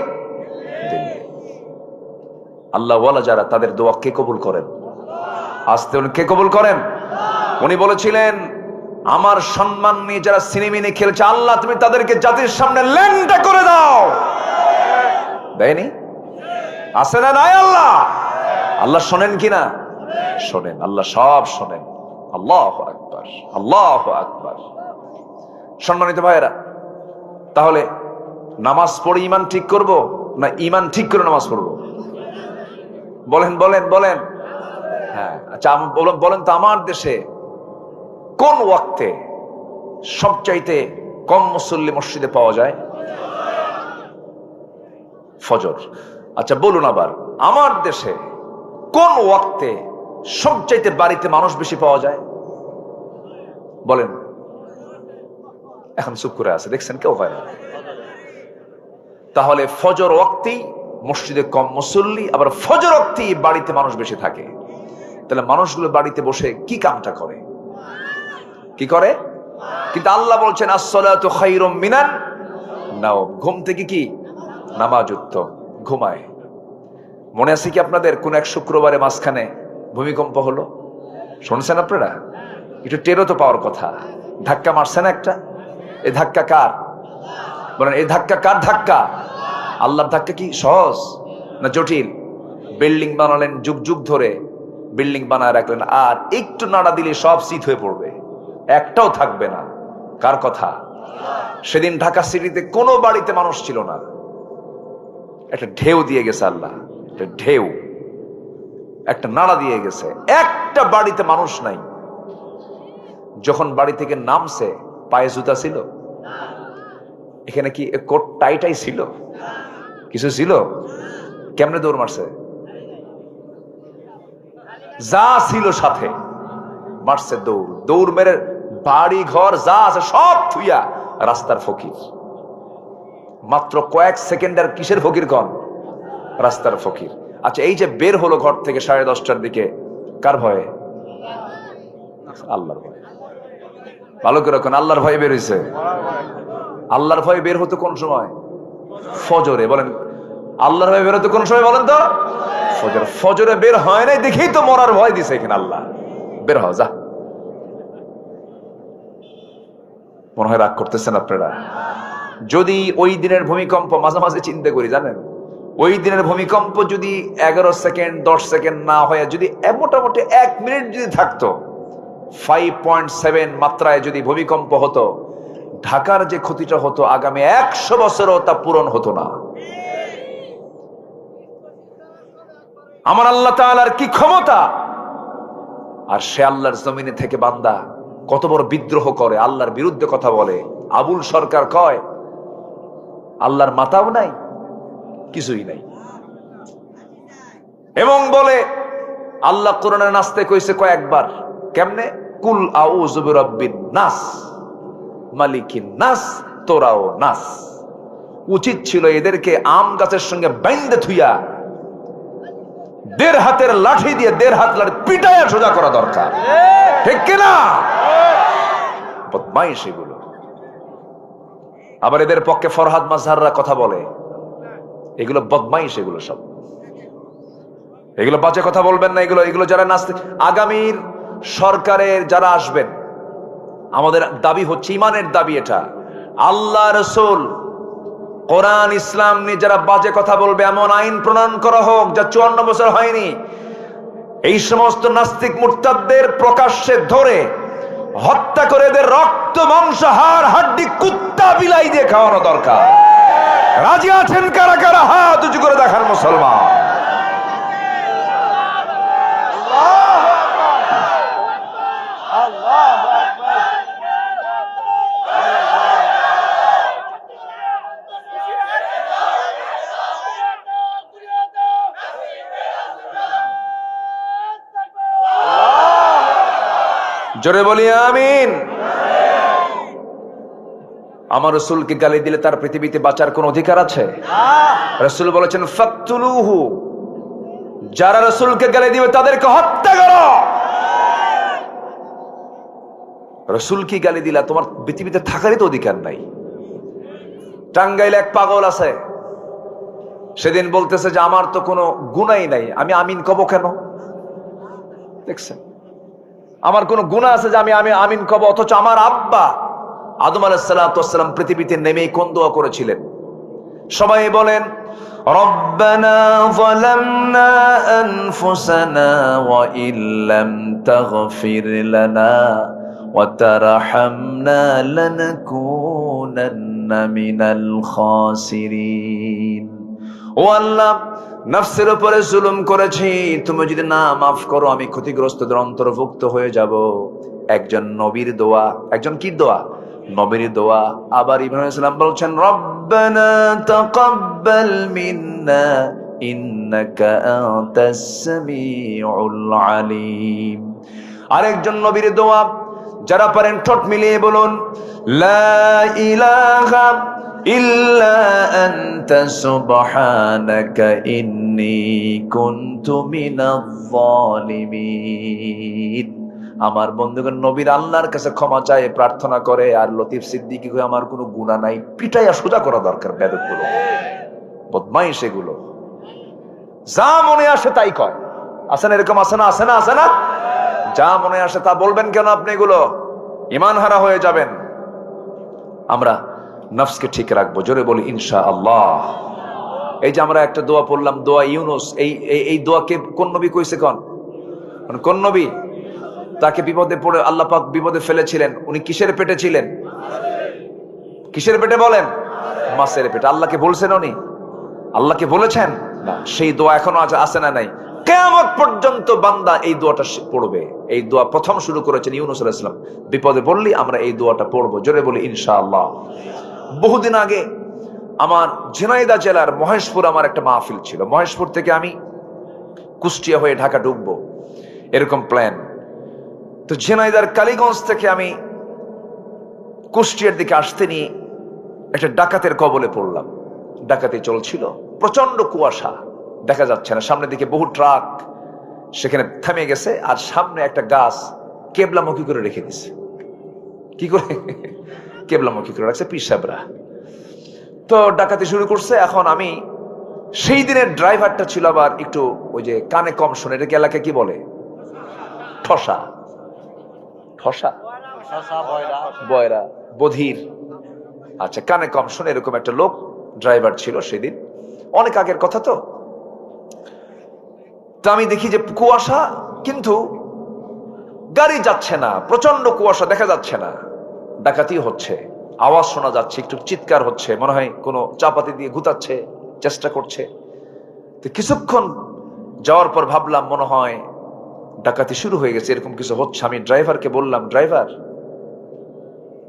দিল্লি। আল্লাহ ওয়ালা যারা, তাদের দোয়া কে কবুল করেন? আসতে কে কবুল করেন? উনি বলেছিলেন, আমার সম্মান নিয়ে যারা সিনেমিনে খেলছে, আল্লাহ তুমি তাদেরকে জাতির সামনে ল্যাংটা করে দাও। দেয়নি? আছে না নাই? আল্লাহ আল্লাহ শোনেন কিনা? শোনেন, আল্লাহ সব শোনেন। আল্লাহু আকবার, আল্লাহু আকবার। সম্মানিত ভাইয়েরা, তাহলে নামাজ পড়ে ইমান ঠিক করব না ইমান ঠিক করে নামাজ পড়বো? বলেন বলেন বলেন। হ্যাঁ, আচ্ছা বলেন তো, আমার দেশে কোন ওয়াক্তে সবচাইতে কম মুসল্লি মসজিদে পাওয়া যায়? ফজর। আচ্ছা বলুন আবার, আমার দেশে কোন ওয়াক্তে সবচাইতে বাড়িতে মানুষ বেশি পাওয়া যায়? বলেন। এখন চুপ করে আছে, দেখছেন কেউ হয় না। তাহলে ফজর ওয়াক্তেই মসজিদে কম মুসল্লি, আবার ফজর ওয়াক্তেই বাড়িতে মানুষ বেশি থাকে। তাহলে মানুষগুলো বাড়িতে বসে কি কামটা করে? কি করে? কিন্তু আল্লাহ বলছেন আস-সালাতু খায়রুম মিনান নাওম, ঘুম থেকে কি নামাজ উত্তম। ঘুমায়। মনে আছে কি আপনাদের, কোন এক শুক্রবারে মাঝখানে ভূমিকম্প হলো? শুনছেন আপনারা? একটু টেরও তো পাওয়ার কথা। ধাক্কা মারছেন একটা। এই ধাক্কা কার? বলেন, এই ধাক্কা কার ধাক্কা? আল্লাহর ধাক্কা। কি সহজ না জটিল? বিল্ডিং বানালেন, যুগ যুগ ধরে বিল্ডিং বানায় রাখলেন, আর একটু নাড়া দিলে সব শীত হয়ে পড়বে, একটাও থাকবে না। কার কথা? সেদিন ঢাকা সিটিতে কোনো বাড়িতে মানুষ ছিল না। একটা ঢেউ দিয়ে গেছে আল্লাহ, একটা ঢেউ, একটা নাড়া দিয়ে গেছে, একটা বাড়িতে মানুষ নাই। যখন বাড়ি থেকে নামছে, পায়ে জুতা ছিল? এখানে কি কোট টাইটাই ছিল? কিছু ছিল? কেমনে দৌড় মারছে? যা ছিল সাথে মারছে দৌড়। দৌড় মেরে বাড়ি ঘর যা আছে সব থুইয়া রাস্তার ফকির। মাত্র কয়েক সেকেন্ডের কিসের ফকির? কন রাস্তার ফকির। আচ্ছা, এই যে বের হলো ঘর থেকে 10:30টার দিকে, কার ভয়ে? আল্লাহর ভয়ে। ভালো করে কোন আল্লাহর ভয়ে বের হয়েছে? আল্লাহর ভয়ে বের হতো কোন সময়? ফজরে। বলেন, আল্লাহর ভয়ে বের হতো কোন সময় বলেন তো? ফজর। ফজরে বের হয় নাই দেখেই তো মরার ভয় দিছে এখানে আল্লাহ। বের হও, যা। মনে হয় রাগ করতেছেন আপনারা? যদি ওই দিনের ভূমিকম্প, মাঝে মাঝে চিন্তা করি জানেন, ওই দিনের ভূমিকম্প যদি 11 সেকেন্ড 10 সেকেন্ড না হয়ে যদি মোটামুটি 1 মিনিট যদি থাকতো, 5.7 মাত্রায় যদি ভূমিকম্প হতো, ঢাকার যে ক্ষতিটা হতো আগামী 100 বছরও তা পূরণ হতো না। আমার আল্লাহ তাআলার কি ক্ষমতা! আর সে আল্লাহর জমিনে থেকে বান্দা কত বড় বিদ্রোহ করে, আল্লাহর বিরুদ্ধে কথা বলে। আবুল সরকার কয় আল্লাহর মাথাও নাই, কিছুই নাই, এবং বলে আল্লাহ কোরআনে নাচতে কইছে কয়েকবার। কেমনে? কুল আউযু বিরাব্বিন নাস মালিকিন নাস তোরাও নাস। উচিত ছিল এদেরকে আম গাছের সঙ্গে বাইন্ধে থুইয়া 1.5 হাতের লাঠি দিয়ে 1.5 হাত লাঠি পিটাইয়া সোজা করা দরকার, ঠিক কিনা? বদমাইশ এগুলো। আবার এদের পক্ষে ফরহাদ মাজহাররা কথা বলে, এগুলো বদমাইশ, এগুলো সব, এগুলো বাজে কথা বলবেন না। এগুলো যারা নাস্তিক, আগামীর সরকারের যারা আসবেন, আমাদের দাবি হচ্ছে, ইমানের দাবি এটা, আল্লাহ রাসূল কোরআন ইসলাম নিয়ে যারা বাজে কথা বলবে, এমন আইন প্রণয়ন করা হোক যা 54 বছর হয়নি। এই সমস্ত নাস্তিক মুরতাদদের প্রকাশ্যে ধরে হত্যা করে এদের রক্ত মাংস হাড় হাড্ডি কুত্তা বিলাই দিয়ে খাওয়ানো দরকার। রাজি আছেন কারা কারা? হাত উঁচু করে দেখান মুসলমান। জোরে বলি আমিন। আমার রাসূলকে গালি দিলে তার পৃথিবীতে বাঁচার কোন অধিকার আছে? রাসূল বলেছেন ফাকতুলুহু, যারা রাসূলকে গালি দিবে তাদেরকে হত্যা করো। রাসূলকে গালি দিলা তোমার পৃথিবীতে থাকারই তো অধিকার নাই। টাঙ্গাইলে এক পাগল আছে, সেদিন বলতেছে যে আমার তো কোনো গুনাহই নাই, আমি আমিন কব কেন? দেখছেন, আমার কোন গুনাহ আছে যে আমি আমিন কব? অথচ আমার আব্বা আদম আলাইহিস সালাতু ওয়াস সালাম পৃথিবীতে নেমেই কোন দোয়া করেছিলেন? সবাই বলেন রব্বানা যালামনা আনফুসানা ওয়া ইল্লাম তাগফির লানা ওয়া তারহামনা লানাকুনান্না মিনাল খাসিরিন। ও আল্লাহ, নফসের উপরে জুলুম করেছি, তুমি যদি না মাফ করো আমি ক্ষতিগ্রস্তদের অন্তর্ভুক্ত হয়ে যাব। একজন নবীর দোয়া, একজন কি দোয়া? নবীর দোয়া। আবার ইব্রাহিম আলাইহিস সালাম বলছেন রব্বানা তাকাব্বাল মিন্না ইন্নাকা আনতাস সামিউল আলিম। আরেকজন নবীর দোয়া, যারা পারেন ঠোঁট মিলিয়ে বলুন লা ইলাহা ইল্লা আনতা সুবহানাকা ইন্নী কুনতু মিনাজ জালিমিন। আমার বন্ধুগণ নবীর আল্লাহর কাছে ক্ষমা চায়, প্রার্থনা করে, আর লতিফ সিদ্দিকী কই আমার কোনো গুনাহ নাই, পিটাইয়া সোজা করা দরকার বেদগুলো, বদমাইশ এগুলো, যা মনে আসে তাই কয়। আছে না এরকম? আছে না? আছে না? আছে না? যা মনে আসে তা বলবেন কেন আপনি? এগুলো ঈমান হারা হয়ে যাবেন। আমরা নফসকে ঠিক রাখবো, জোরে বলি ইনশাআল্লাহ। এই যে আমরা একটা দোয়া পড়লাম, দোয়া ইউনুস, এই দোয়াকে কোন নবী কইছে? কোন নবী? তাকে বিপদে পড়ে আল্লাহ পাক বিপদে ফেলেছিলেন, উনি কিসের পেটে ছিলেন? কিসের পেটে বলেন? মাছের পেটে। আল্লাহকে বলছেন উনি? আল্লাহকে বলেছেন না। সেই দোয়া এখনো আছে না নাই? কিয়ামত পর্যন্ত বান্দা এই দোয়াটা পড়বে। এই দোয়া প্রথম শুরু করেছেন ইউনূস আলাইহিস সালাম। বিপদে পড়লি আমরা এই দোয়াটা পড়বো, জোরে বলি ইনশাআল্লাহ। বহুদিন আগে আমার ঝিনাইদহ জেলার মহেশপুর আমার একটা মাহফিল ছিল। মহেশপুর থেকে আমি কুষ্টিয়া হয়ে ঢাকা ঢুকবো, এরকম প্ল্যান। তো ঝিনাইদহর কালীগঞ্জ থেকে আমি কুষ্টিয়ার দিকে আসতে নিয়ে একটা ডাকাতের কবলে পড়লাম। ডাকাতি চলছিল, প্রচন্ড কুয়াশা, দেখা যাচ্ছে না, সামনের দিকে বহু ট্রাক সেখানে থেমে গেছে, আর সামনে একটা গাছ কেবলামুখী করে রেখে দিছে। কি করে কেবলামুখী করে রাখছে? পীর সাহেবরা। তো ডাকাতি শুরু করছে। এখন আমি সেই দিনের ড্রাইভারটা ছিল আবার একটু ওই যে কানে কম শোনে, এটাকে এলাকায় কি বলে? ঠসা, ঠসা, বয়রা, বধির। আচ্ছা, কানে কম শোনে এরকম একটা লোক ড্রাইভার ছিল সেদিন, অনেক আগের কথা। তো আমি দেখি যে কুয়াশা, কিন্তু গাড়ি যাচ্ছে না, প্রচন্ড কুয়াশা, দেখা যাচ্ছে না। ডাকাতি হচ্ছে, আওয়াজ শোনা যাচ্ছে, একটু চিৎকার হচ্ছে, মনে হয় কোনো চাপাতি দিয়ে গুতাচ্ছে, চেষ্টা করছে। তো কিছুক্ষণ যাওয়ার পর ভাবলাম মনে হয় ডাকাতি শুরু হয়ে গেছে, এরকম কিছু হচ্ছে। আমি ড্রাইভারকে বললাম, ড্রাইভার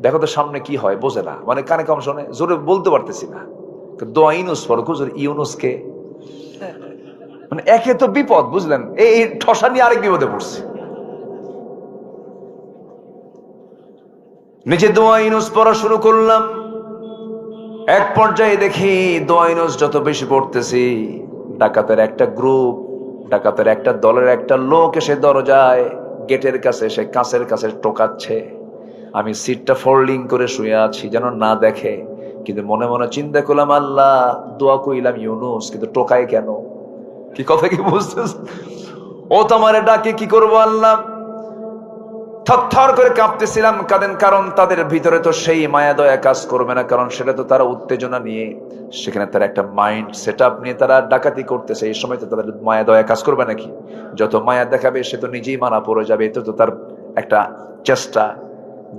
দেখো তো সামনে কি হয়। বোঝে না, মানে কানে কম শোনে, জোরে বলতে পারতেছি না। দোয়া ইউনুস পড়ো। ইউনুসকে মানে একে তো বিপদ, বুঝলেন, এই ঠসা নিয়ে আরেক বিপদে পড়ছে। নিজে দোয়া ইউনুস পড়া শুরু করলাম। এক পর্যায়ে দেখি দোয়া ইউনুস যত বেশি পড়তেছি, ডাকাতের একটা গ্রুপ, ডাকাতের একটা দলের একটা লোক এসে দরজায় গেটের কাছে এসে কাঁচের কাছে টোকাচ্ছে। আমি সিটটা ফোল্ডিং করে শুয়ে আছি যেন না দেখে, কিন্তু মনে মনে চিন্তা করলাম আল্লাহ দোয়া কইলাম ইউনুস, কিন্তু টোকায় কেন? কি কথা কি বুঝতেছ? ও তোমারে ডাকে, কি করবো আল্লাহ? থরথর করে কাঁপতেছিলাম। কারণ তাদের ভিতরে তো সেই মায়া দয়া কাজ করবে না, কারণ সেটা তো তারা উত্তেজনা নিয়ে, সেখানে তারা একটা মাইন্ড সেট আপ নিয়ে তারা ডাকাতি করতেছে। এই সময় তো তাদের মায়া দয়া কাজ করবে নাকি? যত মায়া দেখাবে সে তো নিজেই মানা পড়ে যাবে। এটা তো তার একটা চেষ্টা,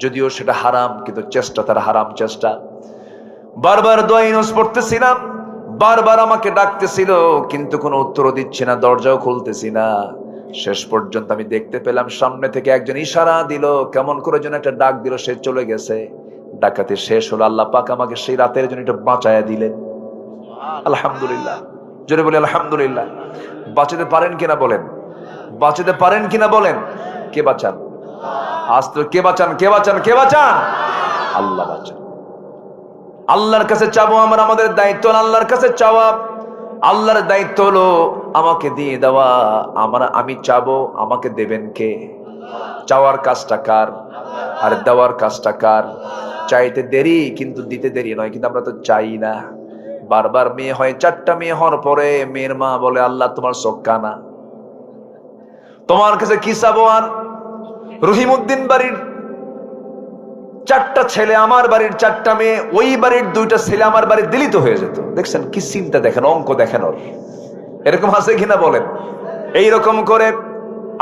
যদিও সেটা হারাম, কিন্তু চেষ্টা তার হারাম চেষ্টা। বারবার দোয়া ইউনুস পড়তেছিলাম, বারবার আমাকে ডাকতেছিল, কিন্তু কোনো উত্তরও দিচ্ছি না, দরজাও খুলতেছি না। শেষ পর্যন্ত আমি দেখতে পেলাম সামনে থেকে একজন ইশারা দিল, কেমন করে যেন একটা ডাক দিল, সে চলে গেছে। ডাকাতি শেষ হলো। আল্লাহ পাক আমাকে সেই রাতের জন্য এটা বাঁচায়া দিলেন। আলহামদুলিল্লাহ, জোরে বলি আলহামদুলিল্লাহ। বাঁচাতে পারেন কিনা বলেন? বাঁচাতে পারেন কিনা বলেন? কে বাঁচান? আজ তো কে বাঁচান, কে বাঁচান, কে বাঁচান? আল্লাহ বাঁচান। আল্লাহর কাছে চাবো আমরা, আমাদের দায়িত্ব আল্লাহর কাছে চাওয়া। আল্লাহর দায়িত্ব হলো আমাকে দিয়ে দেওয়া। আমি চাবো, আমাকে দেবেন কে? চাওয়ার কাজটা কার আর দেওয়ার কাজটা কার? চাইতে দেরি কিন্তু দিতে দেরি নয়, কিন্তু আমরা তো চাই না। বারবার মেয়ে হয়, 4টা মেয়ে হওয়ার পরে মেয়ের মা বলে আল্লাহ তোমার চোখ কানা, তোমার কাছে কি চাবো? আর রহিমউদ্দিন বাড়ির 4টা ছেলে, আমার বাড়ির 4টা মেয়ে, ওই বাড়ির 2টা ছেলে আমার বাড়ির দিলিত হয়ে যেত। দেখছেন কি চিন্তা, দেখেন অঙ্ক, দেখেন ওর এরকম আছে কিনা বলেন। এইরকম করে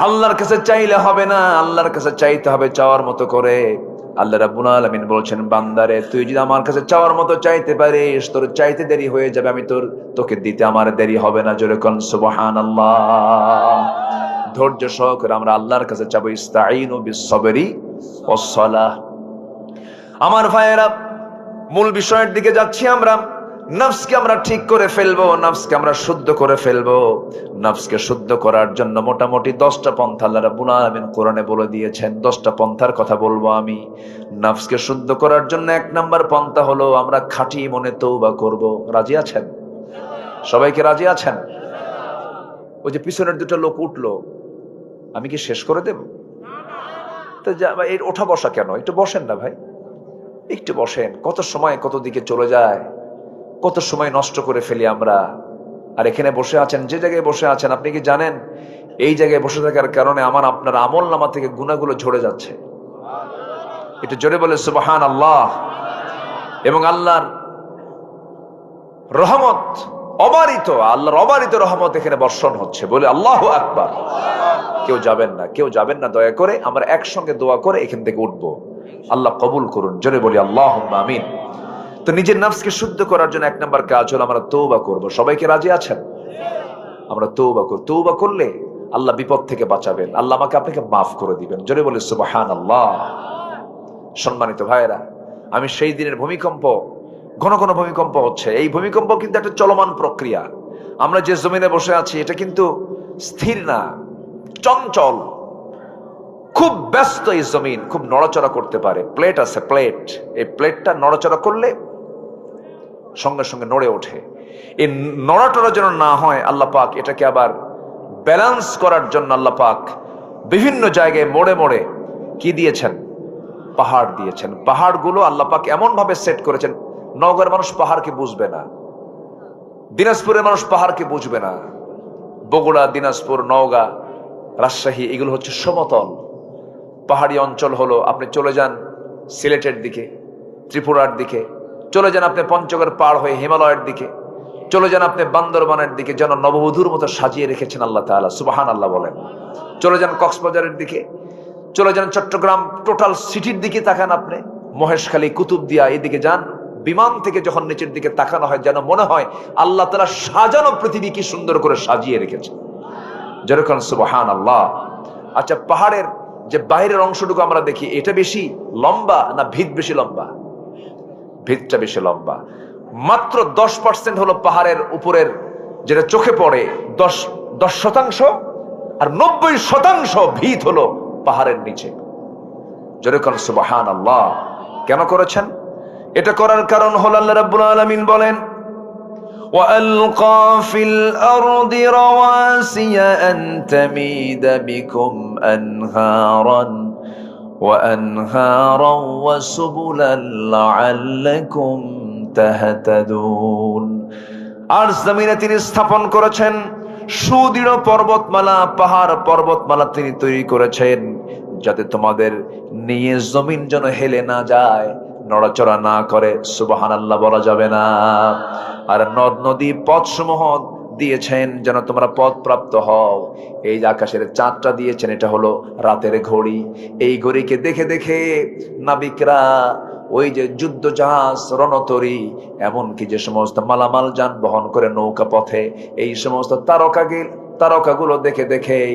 আল্লাহর কাছে চাইলে হবে না, আল্লাহর কাছে চাইতে হবে চাওয়ার মতো করে। আল্লাহ রাব্বুল আলামিন বলছেন, বান্দারে তুই যদি আমার কাছে চাওয়ার মতো চাইতে পারিস, তোর চাইতে দেরি হয়ে যাবে, আমি তোকে দিতে আমার দেরি হবে না। জোরে কোন সুবহানাল্লাহ। ধৈর্য সহকারে আমরা আল্লাহর কাছে চাবো। ইস্তাঈনু বিস-সাবরি ওয়াস-সালাহ। আমার ভাইয়েরা, মূল বিষয়ের দিকে যাচ্ছি আমরা। নফসকে আমরা ঠিক করে ফেলবো, নফসকে আমরা শুদ্ধ করে ফেলবো। নফসকে শুদ্ধ করার জন্য মোটামুটি 10টা পন্থা আল্লাহ রাব্বুল আলামিন কোরআনে বলে দিয়েছেন। 10টা পন্থার কথা বলবো আমি। নফসকে শুদ্ধ করার জন্য 1 নাম্বার পন্থা হলো আমরা খাঁটি মনে তওবা করব। রাজি আছেন? সবাইকে রাজি আছেন? ওই যে পিছনের 2টা লোক উঠলো, আমি কি শেষ করে দেব? তো এর ওঠা বসা কেন? একটু বসেন না ভাই, একটু বসেন। কত সময় কত দিকে চলে যায়, কত সময় নষ্ট করে ফেলি আমরা। আর এখানে বসে আছেন, যে জায়গায় বসে আছেন, আপনি কি জানেন এই জায়গায় বসে থাকার কারণে আমার আপনার আমল নামা থেকে গুনাহগুলো ঝরে যাচ্ছে? একটু জোরে বলে সুবহানাল্লাহ। এবং আল্লাহর রহমত অবারিত, আল্লাহর অবারিত রহমত এখানে বর্ষণ হচ্ছে। বলে আল্লাহু আকবার। কেউ যাবেন না, কেউ যাবেন না, দয়া করে আমরা একসঙ্গে দোয়া করে এখান থেকে উঠবো। আল্লাহ কবুল করুন। জোরে বলি আল্লাহুম্মা আমিন। তো নিজের নফসকে শুদ্ধ করার জন্য 1 নাম্বার কাজ হলো আমরা তওবা করব। সবাইকে রাজি আছেন? আমরা তওবা করব। তওবা করলে আল্লাহ বিপদ থেকে বাঁচাবেন, আল্লাহ আমাকে আপনাকে মাফ করে দিবেন। জোরে বলি সুবহানাল্লাহ। সম্মানিত ভাইয়েরা, আমি সেই দিনের ভূমিকম্প, ঘন ঘন ভূমিকম্প হচ্ছে। এই ভূমিকম্প কিন্তু একটা চলমান প্রক্রিয়া। আমরা যে জমিনে বসে আছি এটা কিন্তু স্থির না, চঞ্চল, খুব ব্যস্ত। এই জমিন খুব নড়াচড়া করতে পারে। প্লেট আছে, প্লেট, এই প্লেটটা নড়াচড়া করলে সঙ্গে সঙ্গে নড়ে ওঠে। এই নড়াচড়া যেন না হয়, আল্লাহ পাক এটাকে আবার ব্যালেন্স করার জন্য আল্লাহ পাক বিভিন্ন জায়গায় মোড়ে মোড়ে কি দিয়েছেন? পাহাড় দিয়েছেন। পাহাড়গুলো আল্লাহ পাক এমন ভাবে সেট করেছেন, নওগাঁর মানুষ পাহাড়কে বুঝবে না, দিনাজপুরের মানুষ পাহাড়কে বুঝবে না। বগুড়া, দিনাজপুর, নওগাঁ, রাজশাহী এগুলো হচ্ছে সমতল। পাহাড়ি অঞ্চল হলো, আপনি চলে যান সিলেটের দিকে, ত্রিপুরার দিকে, চলে যান আপনি পঞ্চগড় পার হয়ে হিমালয়ের দিকে, চলে যান আপনি বান্দরবানের দিকে, যেন নববধূর মতো সাজিয়ে রেখেছেন আল্লাহ তাআলা। সুবহানাল্লাহ বলেন। চলে যান কক্সবাজারের দিকে, চলে যান চট্টগ্রাম, টোটাল সিটির দিকে তাকান আপনি, মহেশখালী, কুতুবদিয়া, এদিকে যান। বিমান থেকে যখন নিচের দিকে তাকানো হয় যেন মনে হয় আল্লাহ তাআলা সাজানো পৃথিবী কি সুন্দর করে সাজিয়ে রেখেছে। যেরকম সুবহানাল্লাহ। আচ্ছা, পাহাড়ের যে বাইরের অংশটুকু আমরা দেখি, এটা বেশি লম্বা না ভিত বেশি লম্বা? ভিতটা বেশি লম্বা। মাত্র 10% হলো পাহাড়ের উপরের, যেটা চোখে পড়ে 10%, আর 90% ভিত হলো পাহাড়ের নিচে। যেরকম সুবহানাল্লাহ। কেন করেছেন? এটা করার কারণ হলো আল্লাহ রাব্বুল আলামিন বলেন, وَأَلْقَى فِي الْأَرْضِ رَوَاسِيَ أَن تَمِيدَ بِكُمْ وَأَنْهَارًا وَسُبُلًا لَعَلَّكُمْ تَهْتَدُونَ। আর জমিনে তিনি স্থাপন করেছেন সুদৃঢ় পর্বতমালা, পাহাড় পর্বতমালা তিনি তৈরি করেছেন, যাতে তোমাদের নিয়ে জমিন যেন হেলে না যায়, নড়াচড়া না করে। সুবহানাল্লাহ বলা যাবে না। আর নদ নদী পথসমূহ দিয়েছেন যেন তোমরা পথ প্রাপ্ত হও। এই যে আকাশের চাঁদটা দিয়েছেন, এটা হলো রাতের ঘড়ি। এই ঘড়িকে দেখে দেখে নাবিকরা ওই যে যুদ্ধ জাহাজ, রণতরী, এমনকি যে সমস্ত মালামাল যান বহন করে নৌকা পথে, এই সমস্ত তারকাগুলো দেখে দেখেই,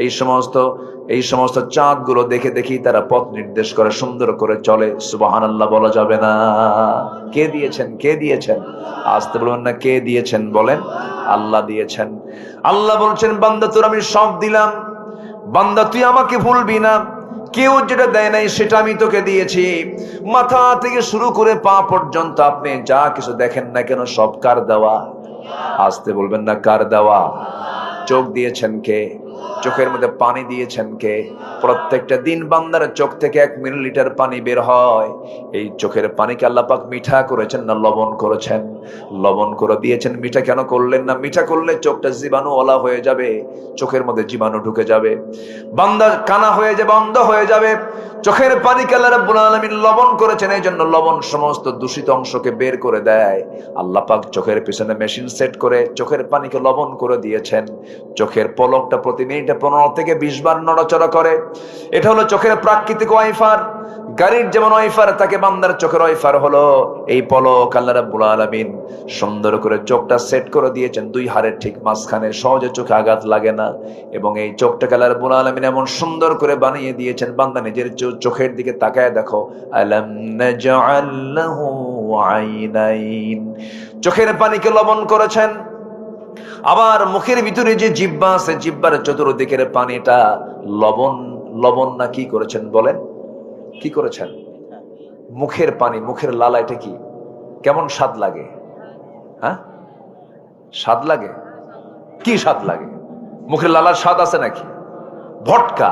এই সমস্ত চাঁদগুলো দেখে দেখি তারা পথ নির্দেশ করে, সুন্দর করে চলে। সুবহানাল্লাহ বলা যাবে না। কে দিয়েছেন? কে দিয়েছেন? আসতে বলবেন না, কে দিয়েছেন বলেন? আল্লাহ দিয়েছেন। আল্লাহ বলছেন, বান্দা তোর আমি সব দিলাম, বান্দা তুই আমাকে ভুলবি না। কেউ যেটা দেয় নাই সেটা আমি তোকে দিয়েছি। মাথা থেকে শুরু করে পা পর্যন্ত আপনি যা কিছু দেখেন না কেন সব কার দেওয়া? আসতে বলবেন না, কার দেওয়া? চোখ দিয়েছেন কে? চোখের মধ্যে পানি দিয়েছেন কে? প্রত্যেকটা দিন বান্দার চোখ থেকে 1 মিলিলিটার পানি বের হয়। এই চোখের পানিকে আল্লাহ পাক মিঠা করেছেন না লবণ করেছেন? লবণ করে দিয়েছেন। মিঠা কেন করলেন না? মিঠা করলে চোখটা জীবাণুওয়ালা হয়ে যাবে, চোখের মধ্যে জীবাণু ঢুকে যাবে, বান্দা কানা হয়ে যাবে, অন্ধ হয়ে যাবে। চোখের পানিকে আল্লাহ রাব্বুল আলামিন লবণ করেছেন, এই জন্য লবণ সমস্ত দূষিত অংশকে বের করে দেয়। আল্লাহ পাক চোখের পিছনে মেশিন সেট করে চোখের পানিকে লবণ করে দিয়েছেন। চোখের পলকটা প্রতি মিনিটে 15 থেকে 20 বার নড়াচড়া করে। এটা হলো চোখের প্রাকৃতিক ওয়াইফার। গাড়ির যেমন ওয়াইফার থাকে, বান্দার চোখের ওয়াইফার হলো এই পলক। আল্লাহ রাব্বুল আলামিন সুন্দর করে চোখটা সেট করে দিয়েছেন 2 হাড়ের ঠিক মাঝখানে, সহজে চোখে আঘাত লাগে না। এবং এই চোখটাকে আল্লাহ রাব্বুল আলামিন এমন সুন্দর করে বানিয়ে দিয়েছেন, বান্দা নিজের চোখের দিকে তাকায় দেখো, আলাম নাজআল লাহু আইনাইন। চোখের পানিকে লবণ করেছেন। আবার মুখের ভিতরে যে জিহ্বা আছে, জিহ্বার চতুর্দিকের পানিটা লবণ, লবণ না কি করেছেন বলেন? কি করেছেন? মুখের পানি, মুখের লালা, এটা কি কেমন স্বাদ লাগে? হ্যাঁ, স্বাদ লাগে? কি স্বাদ লাগে? মুখের লালার স্বাদ আছে নাকি? ভটকা,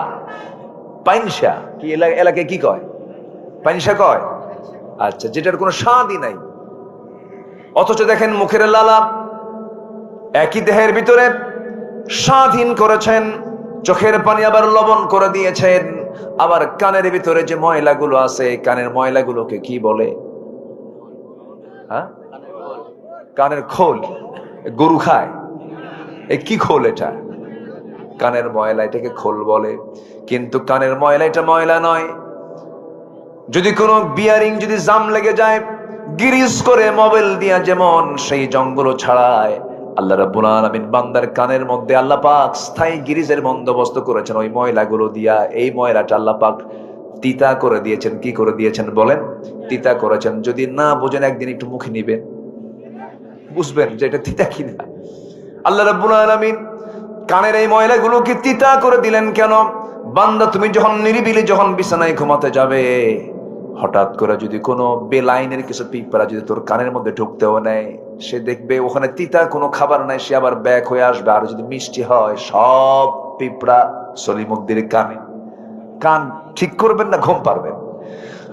পাইনসা, কি এলাকায় কি কয়? পাইনসা কয়? আচ্ছা, যেটার কোনো স্বাদই নাই। অথচ দেখেন মুখের লালা একই দেহের ভিতরে স্বাধীন করেছেন। চোখের পানি আবার লবণ করে দিয়েছেন। আবার কানের ভিতরে যে ময়লাগুলো আছে, কানের ময়লাগুলোকে কি বলে? হ্যাঁ, কানের খোল। গরু খায়, এ কি খোল? এটা কানের ময়লা, এটাকে খোল বলে। কিন্তু কানের ময়লা এটা ময়লা নয়। যদি কোনো বিয়ারিং যদি জাম লেগে যায়, গিরিজ করে মোবাইল দিয়া যেমন সেই জঙ্গল ছাড়ায়, আল্লাহ রাব্বুল আলামিন বান্দার কানের মধ্যে আল্লাহ পাক স্থায়ী গিরিজের বন্দোবস্ত করেছেন ওই ময়লাগুলো দিয়া। এই ময়লাটা আল্লাহ পাক তিতা করে দিয়েছেন। কি করে দিয়েছেন বলেন? তিতা করেছেন। যদি না বোঝেন একদিন একটু মুখে নিবেন, বুঝবেন যে এটা তিতা কিনা। আল্লাহ রাব্বুল আলামিন কানের এই ময়লাগুলোকে তিতা করে দিলেন কেন? বান্দা তুমি যখন নিরিবিলি যখন বিছানায় ঘুমাতে যাবে, হঠাৎ করে যদি কোনো বেলাইনের কিছু পিঁপড়া যদি তোর কানের মধ্যে ঢুকতেও নেয়, সে দেখবে ওখানে তিতা কোনো খাবার নাই, সে আবার ব্যাক হয়ে আসবে। আর যদি মিষ্টি হয়, সব পিঁপড়া সলিমুদ্দির কানে। কান ঠিক করবেন না, ঘুম পারবেন।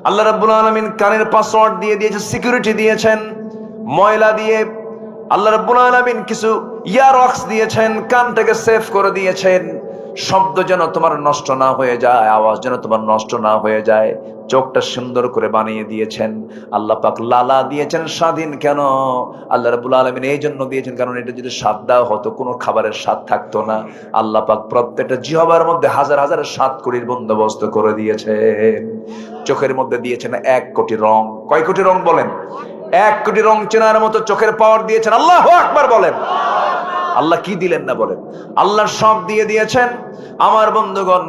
আল্লাহ রাব্বুল আলামিন কানের পাসওয়ার্ড দিয়ে দিয়েছে, সিকিউরিটি দিয়েছেন ময়লা দিয়ে। আল্লাহ রাব্বুল আলামিন কিছু ইয়ারক্স দিয়েছেন, কানটাকে সেভ করে দিয়েছেন। শব্দ যেন তোমার নষ্ট না হয়ে যায়, আওয়াজ যেন তোমার নষ্ট না হয়ে যায়। চোখটা সুন্দর করে বানিয়ে দিয়েছেন। আল্লাহ পাক লালা দিয়েছেন স্বাধীন। কেন? আল্লাহ রাব্বুল আলামিন এই জন্য দিয়েছেন, কারণ এটা যদি স্বাদ দেওয়া হতো কোনো খাবারের স্বাদ থাকতো না। আল্লাহ পাক প্রত্যেকটা জিহ্বার মধ্যে হাজার হাজার স্বাদ করির বন্দোবস্ত করে দিয়েছেন। চোখের মধ্যে দিয়েছেন 1 কোটি রং। কয় কোটি রং বলেন? 1 কোটি রং চেনার মতো চোখের পাওয়ার দিয়েছেন। আল্লাহু আকবার বলেন। আল্লাহ কি দিলেন না বলেন? আল্লাহ সব দিয়ে দিয়েছেন। আমার বন্ধুগণ,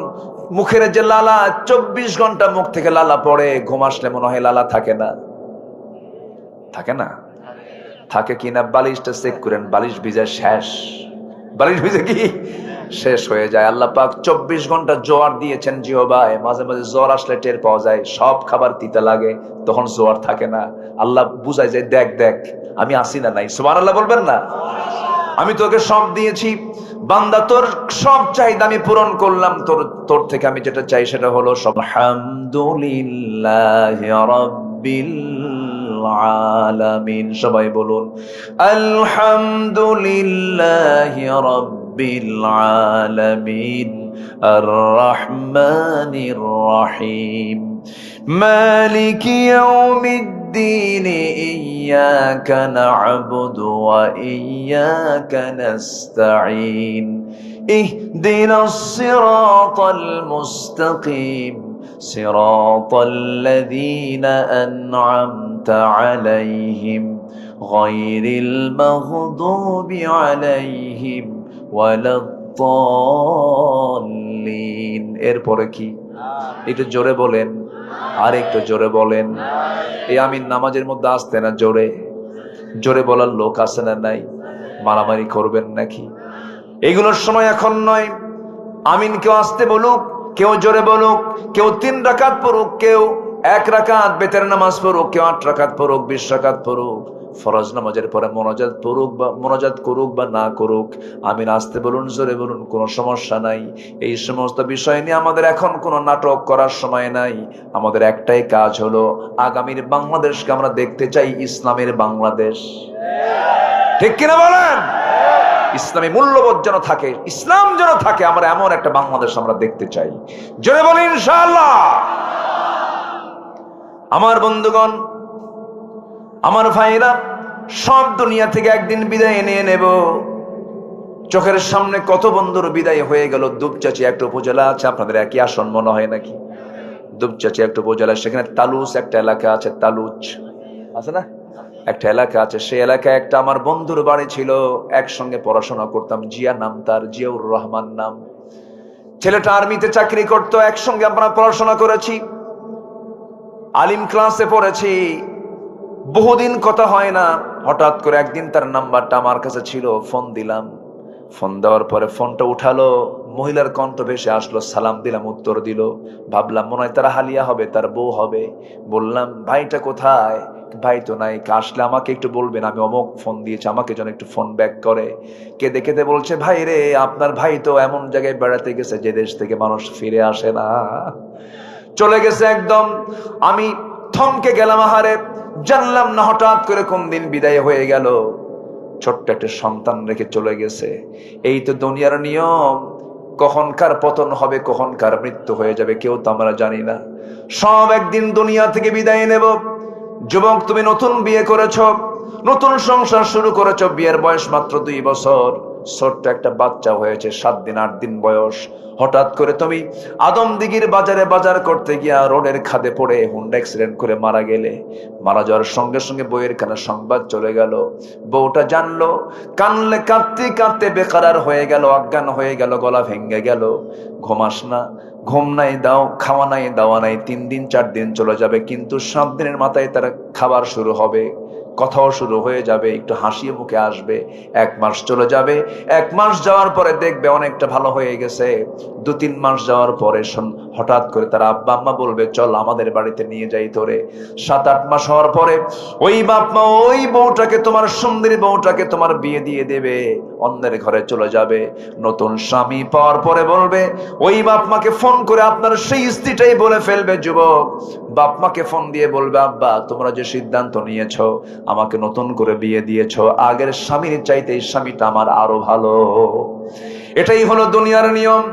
মুখের যে লালা, 24 ঘন্টা মুখ থেকে লালা পড়ে, ঘুম আসলে মনে হয় লালা থাকে না? থাকে না? থাকে কিনা বালিশটা চেক করেন, বালিশ ভিজে শেষ। বালিশ ভিজে কি শেষ হয়ে যায়। আল্লাহ পাক 24 ঘন্টা জোয়ার দিয়েছেন জিহ্বায়। মাঝে মাঝে জ্বর আসলে টের পাওয়া যায়, সব খাবার তিতা লাগে, তখন জোয়ার থাকে না। আল্লাহ বুঝায় যায়, দেখ দেখ আমি আসি না নাই। সুবহানাল্লাহ বলবেন না? আমি তোকে সব দিয়েছি বান্দা, তোর সব চাহিদা আমি পূরণ করলাম। তোর থেকে আমি যেটা চাই সেটা হলো সব। আলহামদুলিল্লাহি রাব্বিল আলামিন। সবাই বলুন আলহামদুলিল্লাহি রাব্বিল আলামিন আর রহমানির রহিম মালিকি ইয়াউমিদ্দিন ইয়্যাকা না'বুদু ওয়া ইয়্যাকা নাস্তাঈন ইহদিনাস সিরাতাল মুস্তাকিম সিরাতাল লাযীনা আন'আমতা আলাইহিম গায়রিল মাগদুবি আলাইহিম ওয়ালাদ-দাল্লিন। এরপরে কি? একটু জোরে বলেন, আর একটু জোরে বলেন। এই আমিন নামাজের মধ্যে আসতে না, জোরে জোরে বলার লোক আছে না নাই? মারামারি করবেন নাকি? এগুলোর সময় এখন নয়। আমিন কেউ আসতে বলুক, কেউ জোরে বলুক, কেউ 3 রাকাত পড়ুক, কেউ 1 রাকাত বেতের নামাজ পড়ুক, কেউ 8 রাকাত পড়ুক, 20 রাকাত পড়ুক, ফরজ নামাজের পরে মোনাজাত করুক বা না করুক, আমিন আসতে বলুন, জোরে বলুন, কোনো সমস্যা নাই। এই সমস্ত বিষয় নিয়ে আমাদের এখন কোনো নাটক করার সময় নাই। আমাদের একটাই কাজ হলো, আগামীর বাংলাদেশকে আমরা দেখতে চাই ইসলামের বাংলাদেশ। ঠিক কিনা বলেন? ইসলামী মূল্যবোধ যেন থাকে, ইসলাম যেন থাকে, আমরা এমন একটা বাংলাদেশ আমরা দেখতে চাই। জোরে বলি ইনশাআল্লাহ। আমার বন্ধুগণ, আমার ভাইরা, সব দুনিয়া থেকে একদিন বিদায় নিয়ে নেব। চোখের সামনে কত বন্ধুর বিদায় হয়ে গেল। দুপচাচি একটা উপজেলা আছে, আপনাদের একই আসন মনে হয় নাকি? দুপচাচি একটা উপজেলা, সেখানে তালুচ একটা এলাকা আছে, তালুচ আছে না, একটা এলাকা আছে। সেই এলাকায় একটা আমার বন্ধুর বাড়ি ছিল, একসঙ্গে পড়াশোনা করতাম। জিয়া নাম তার, জিয়াউর রহমান নাম। ছেলেটা আর্মিতে চাকরি করতো, একসঙ্গে আমরা পড়াশোনা করেছি, আলিম ক্লাসে পড়েছি, বহুদিন কথা হয় না। হঠাৎ করে একদিন তার নাম্বারটা আমার কাছে ছিল, ফোন দিলাম। ফোন দেওয়ার পরে ফোনটা উঠালো, মহিলার কণ্ঠ ভেসে আসলো, সালাম দিলাম, উত্তর দিল। ভাবলাম মনে হয় তার হালিয়া হবে, তার বউ হবে। বললাম ভাইটা কোথায়? ভাই তো নাই, আসলে আমাকে একটু বলবেন, আমি অমুক ফোন দিয়েছি, আমাকে যেন একটু ফোন ব্যাক করে। কেঁদে কেঁদে বলছে, ভাই রে, আপনার ভাই তো এমন জায়গায় বেড়াতে গেছে যে দেশ থেকে মানুষ ফিরে আসে না, চলে গেছে একদম। আমি থমকে গেলাম, আহারে, জানলাম না হঠাৎ করে কোন দিন বিদায় হয়ে গেল। ছোট্ট একটা সন্তান রেখে চলে গেছে। এই তো দুনিয়ার নিয়ম, কখনকার পতন হবে, কখনকার মৃত্যু হয়ে যাবে, কেউ তো আমরা জানি না। সব একদিন দুনিয়া থেকে বিদায় নেব। যুবক, তুমি নতুন বিয়ে করেছো, নতুন সংসার শুরু করেছো, বিয়ের বয়স মাত্র 2 বছর, ছোট্ট একটা বাচ্চা হয়েছে, 7 দিন 8 দিন বয়স। হঠাৎ করে তুমি আদমদিঘির বাজারে বাজার করতে গিয়া রোডের খাদে পড়ে হুন্ডা অ্যাক্সিডেন্ট করে মারা গেলে। মারা যাওয়ার সঙ্গে সঙ্গে বউয়ের কানে সংবাদ চলে গেল। বউটা জানলো, কানলে কাঁদতে কাঁদতে বেকারার হয়ে গেল, অজ্ঞান হয়ে গেল, গলা ভেঙে গেল। ঘুমাস না, ঘুম নাই, দাও খাওয়া নাই, দাওয়া নাই। 3 দিন 4 দিন চলে যাবে, কিন্তু 7 দিনের মাথায় তার খাবার শুরু হবে, কথাও শুরু হয়ে যাবে, একটু হাসিয়ে মুখে আসবে। 1 মাস চলে যাবে, 1 মাস যাওয়ার পরে দেখবে অনেকটা ভালো হয়ে গেছে। 2-3 মাস যাওয়ার পরে হঠাৎ করে তার আব্বা আম্মা বলবে, চল আমাদের বাড়িতে নিয়ে যাই তোরে। 7-8 মাস হওয়ার পরে ওই বাপ মা ওই বউটাকে, তোমার সুন্দরী বউটাকে তোমার বিয়ে দিয়ে দেবে, অন্যের ঘরে চলে যাবে। নতুন স্বামী পাওয়ার পরে বলবে, ওই বাপ মাকে ফোন করে আপনার সেই স্ত্রীটাই বলে ফেলবে। যুবক, বাপ মাকে ফোন দিয়ে বলবে, আব্বা তোমরা যে সিদ্ধান্ত নিয়েছো, আমাকে নতুন করে বিয়ে দিয়েছো, আগের স্বামীর চাইতে এই স্বামীটা আমার আরো ভালো। এটাই হলো দুনিয়ার নিয়ম।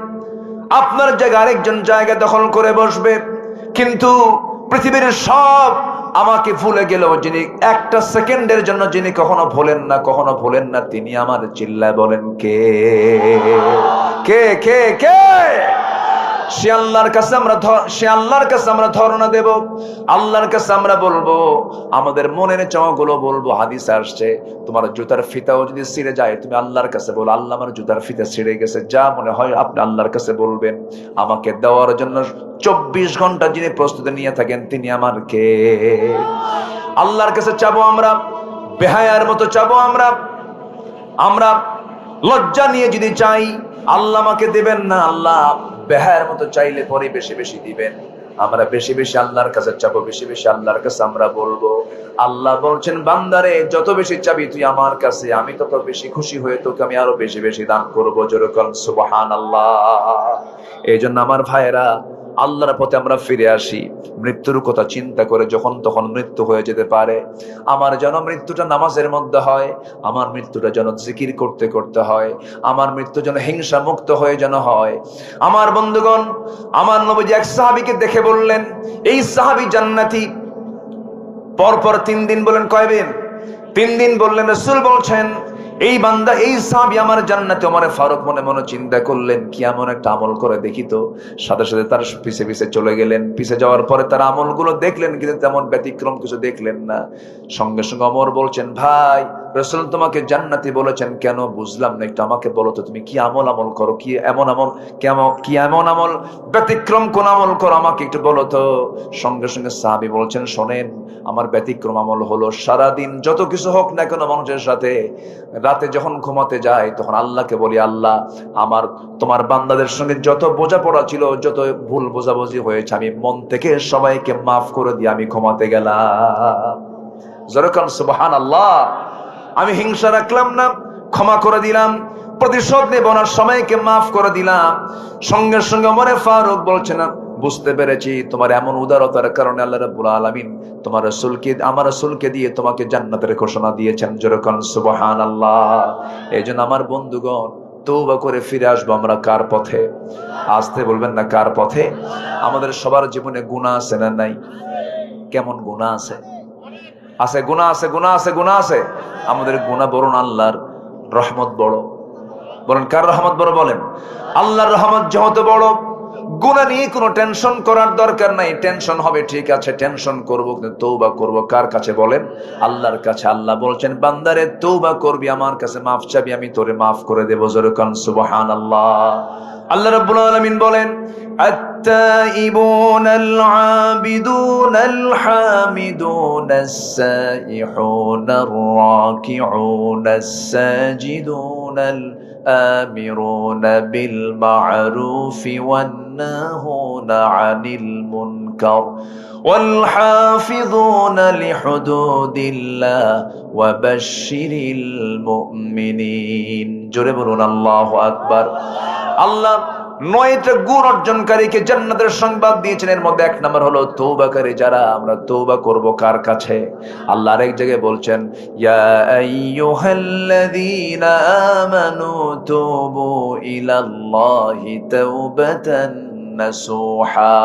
আপনার জায়গা আরেকজন জায়গা দখল করে বসবে, কিন্তু পৃথিবীর সব আমাকে ভুলে গেলেও যিনি একটা সেকেন্ডের জন্য যিনি কখনো ভোলেন না, তিনি আমার। চিল্লায় বলেন কে? কে কে কে? সে আল্লাহর কাছে আমরা ধর্ণা দেব, আল্লাহর কাছে আমরা বলবো, আমাদের মনের চাওয়াগুলো বলবো। হাদিসে আসছে, তোমার জুতার ফিতাও যদি ছিঁড়ে যায়, তুমি আল্লাহর কাছে বলো, আল্লাহ আমার জুতার ফিতা ছিঁড়ে গেছে। যা মনে হয় আপনি আল্লাহর কাছে বলবেন। আমাকে দেওয়ার জন্য 24 ঘন্টা যিনি প্রস্তুতি নিয়ে থাকেন, তিনি আমার কে? আল্লাহর কাছে চাবো আমরা, বেহায়ার মতো চাবো আমরা লজ্জা নিয়ে যদি চাই, আল্লাহ আমাকে দেবেন না। আল্লাহ বেহায়ার মতো চাইলে পরে বেশি বেশি দিবেন। আমরা বেশি বেশি আল্লাহর কাছে চাবো, বেশি বেশি আল্লাহর কাছে আমরা বলবো। আল্লাহ বলছেন, বান্দারে যত বেশি চাবি তুই আমার কাছে, আমি তত বেশি খুশি হয়ে তোকে আমি আরো বেশি বেশি দান করবো। জোরে বলেন সুবহানাল্লাহ। এই জন্য আমার ভাইয়েরা, আল্লাহর পথে আমরা ফিরে আসি। মৃত্যুর কথা চিন্তা করে যখন তখন মৃত্যু হয়ে যেতে পারে। আমার যেন মৃত্যুটা নামাজের মধ্যে হয়, আমার মৃত্যুটা যেন জিকির করতে করতে হয়, আমার মৃত্যু যেন হিংসা মুক্ত হয়ে যেন হয়। আমার বন্ধুগণ, আমার নবীজি এক সাহাবীকে দেখে বললেন, এই সাহাবী জান্নাতি। পরপর 3 দিন বলেন, কয়দিন? 3 দিন বললেন। রাসূল বলছেন, এই বান্দা, এই সাহাবী আমার জান্নাতে। ওমর ফারুক মনে মনে চিন্তা করলেন, কি এমন একটা আমল করে দেখি তো। সাথে সাথে তার পিছে পিছে চলে গেলেন। পিছে যাওয়ার পরে তার আমলগুলো দেখলেন, কিন্তু তেমন ব্যতিক্রম কিছু দেখলেন না। সঙ্গে সঙ্গে ওমর বলছেন, ভাই রাসূল তোমাকে জান্নাতি বলেছেন কেন? বুঝলাম না, একটু আমাকে বলো তো তুমি কি আমল করো, কি এমন আমল ব্যতিক্রম কোন আমল করো আমাকে একটু বলো তো। সঙ্গে সঙ্গে সাহাবী বলছেন, শোনেন আমার ব্যতিক্রম আমল হলো সারাদিন যত কিছু হোক না কেন মানুষের সাথে, রাতে যখন ঘুমাতে যায় তখন আল্লাহকে বলি, আল্লাহ আমার তোমার বান্দাদের সঙ্গে যত বোঝাপড়া ছিল, যত ভুল বোঝাবুঝি হয়েছে, আমি মন থেকে সবাইকে মাফ করে দিয়ে আমি ঘুমাতে গেলাম। যেরকম সুবহানাল্লাহ, আমি হিংসা রাখলাম না, ক্ষমা করে দিলাম, প্রতিশোধ নেব না, সবাইকে মাফ করে দিলাম। সঙ্গে সঙ্গে ওমর ফারুক বলছেন, বুঝতে পেরেছি তোমার এমন উদারতার কারণে আল্লাহ রাব্বুল আলামিন তোমার রাসূলকে, আমার রাসূলকে দিয়ে তোমাকে জান্নাতের ঘোষণা দিয়েছেন। যেরকম সুবহানাল্লাহ। এইজন্য আমার বন্ধুগণ, তওবা করে ফিরে আসবো আমরা কার পথে? আসতে বলবেন না, কার পথে? আমাদের সবার জীবনে গুনাহ আছে না নাই? কেমন গুনাহ আছে? আছে, গুনাহ আছে। আমাদের গুনাহ বড় না আল্লাহর রহমত বড়? বলেন কার রহমত বড়? বলেন আল্লাহর রহমত যত বড়। গুনাহ নিয়ে কোনো টেনশন করার দরকার নাই। টেনশন হবে ঠিক আছে, টেনশন করবো, কিন্তু তওবা করবো কার কাছে? বলেন আল্লাহর কাছে। আল্লাহ বলছেন, বান্দারে তওবা করবি, আমার কাছে মাফ চাবি, আমি তোরে মাফ করে দেব। জোরে কান সুবহানাল্লাহ। আল্লাহ রাব্বুল আলামিন বলেন, التائبون العابدون الحامدون السائحون الراكعون الساجدون الآمرون بالمعروف والناهون عن المنكر والحافظون لحدود الله وبشر المؤمنين। জোরে বলুন আল্লাহু আকবার। আল্লাহ 9টা গুণ অর্জনকারীকে জান্নাতের সংবাদ দিয়েছেন। এর মধ্যে 1 নম্বর হলো তওবাকারী যারা। আমরা তওবা করব কার কাছে? আল্লাহ আরেক জায়গায় বলছেন, ইয়া আইয়ুহাল্লাযীনা আমানু তুবু ইলাল্লাহি তাওবাতান নাসুহা।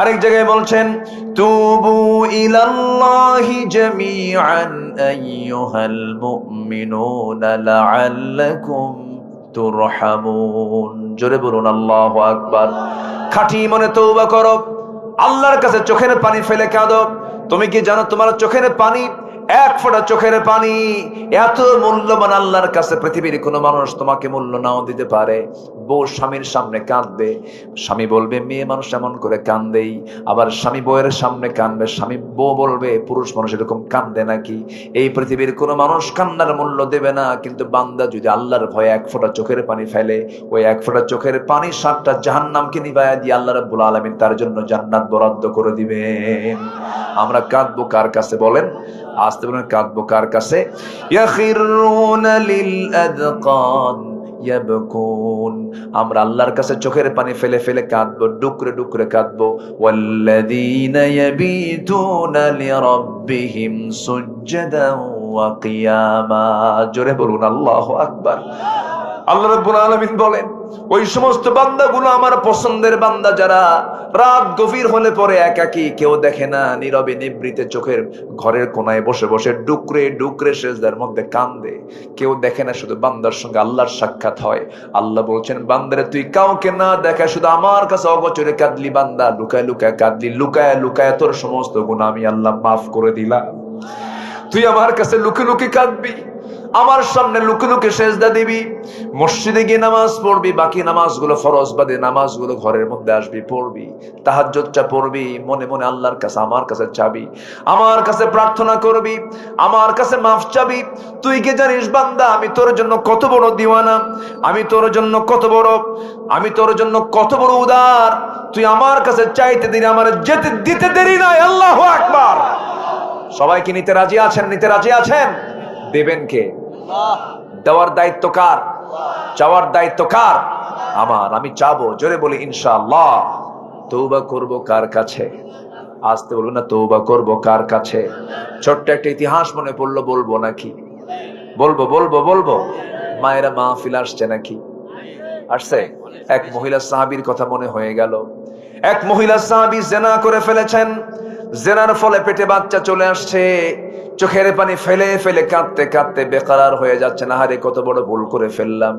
আরেক জায়গায় বলছেন, তুবু ইলাল্লাহি জামিআন আইয়ুহাল মুমিনুনা লাআল্লাকুম তুরহামুন। জোরে বলুন আল্লাহু আকবার। খাঁটি মনে তওবা করো, আল্লাহর কাছে চোখের পানি ফেলে কাঁদো। তুমি কি জানো তোমার চোখের পানি, 1 ফোঁটা চোখের পানি এত মূল্যবান আল্লাহর কাছে, পৃথিবীর কোনো মানুষ তোমাকে মূল্য নাও দিতে পারে। বউ স্বামীর সামনে কাঁদবে, স্বামী বলবে মেয়ে মানুষ এমন করে কান্দেই। আবার স্বামী বউয়ের সামনে কাঁদবে, স্বামী বউ বলবে পুরুষ মানুষ এরকম কান্দে নাকি? এই পৃথিবীর কোনো মানুষ কান্নার মূল্য দেবে না, কিন্তু বান্দা যদি আল্লাহর ভয়ে 1 ফোঁটা চোখের পানি ফেলে, ওই 1 ফোঁটা চোখের পানি 7টা জাহান্নামকে নিভায়া দিয়ে আল্লাহ রাব্বুল আলামিন তার জন্য জান্নাত বরাদ্দ করে দিবেন। আমরা কাঁদবো কার কাছে? বলেন আসতে বলেন, কাঁদবো কার কাছে? ইয়াখিরুনা লিল আযকান ইয়াবকুন। আমরা আল্লাহর কাছে চোখের পানি ফেলে ফেলে কাঁদবো, ডুকরে ডুকরে কাঁদবো। ওয়াল্লাযীনা ইয়াবিতুনা লিরাব্বিহিম সুজদান ওয়া কিয়ামা। জোরে বলুন আল্লাহু আকবার। আল্লাহ রাব্বুল আলামিন বলেন, ওই সমস্ত বান্দাগুলো আমার পছন্দের বান্দা যারা রাত গভীর হলে পরে একাকী, কেউ দেখে না, নীরবে নিভৃতে চোখের ঘরের কোনায় বসে বসে ডুকরে ডুকরে সিজদার মধ্যে কান্দে। কেউ দেখে না, শুধু বান্দার সঙ্গে আল্লাহর সাক্ষাৎ হয়। আল্লাহ বলছেন, বান্দারে তুই কাউকে না দেখা শুধু আমার কাছে অগোচরে কাঁদলি, বান্দা লুকায় লুকায় কাঁদলি, লুকায় লুকায় তোর সমস্ত গুনাহ আমি আল্লাহ মাফ করে দিলাম। তুই আমার কাছে লুকে লুকে কাঁদবি, আমার সামনে লুকে লুকে সেজদা দিবি, মসজিদে গিয়ে নামাজ পড়বি, বাকি নামাজগুলো ফরজ বাদে নামাজগুলো ঘরের মধ্যে আসবি পড়বি, তাহাজ্জুদটা পড়বি, মনে মনে আল্লাহর কাছে আমার কাছে চাবি, আমার কাছে প্রার্থনা করবি, আমার কাছে মাফ চাবি। তুই কি জানিস বান্দা, আমি তোর জন্য কত বড় দিওয়ানা, আমি তোর জন্য কত বড় উদার। তুই আমার কাছে চাইতে দিন, আমার যেতে দিতে দেরি নাই। আল্লাহু আকবার। সবাই কি নিতে রাজি আছেন? নিতে রাজি আছেন? দেবেন কে? দেওয়ার দায়িত্ব কার? চাওয়ার দায়িত্ব কার? আমার। আমি চাবো, জোরে বলি ইনশাআল্লাহ। তওবা করব কার কাছে? আসতে বলবো না, তওবা করব কার কাছে? ছোট্ট একটা ইতিহাস মনে পড়লো, বলবো নাকি? বলবো। মায়েরা মাহফিল আসছে নাকি? আসছে। এক মহিলা সাহাবীর কথা মনে হয়ে গেল। এক মহিলা সাহাবী জিনা করে ফেলেছেন, জিনার ফলে পেটে বাচ্চা চলে আসছে। চোখের পানি ফেলে ফেলে কাঁদতে কাঁদতে বেকারার হয়ে যাচ্ছে, না হারে কত বড় ভুল করে ফেললাম।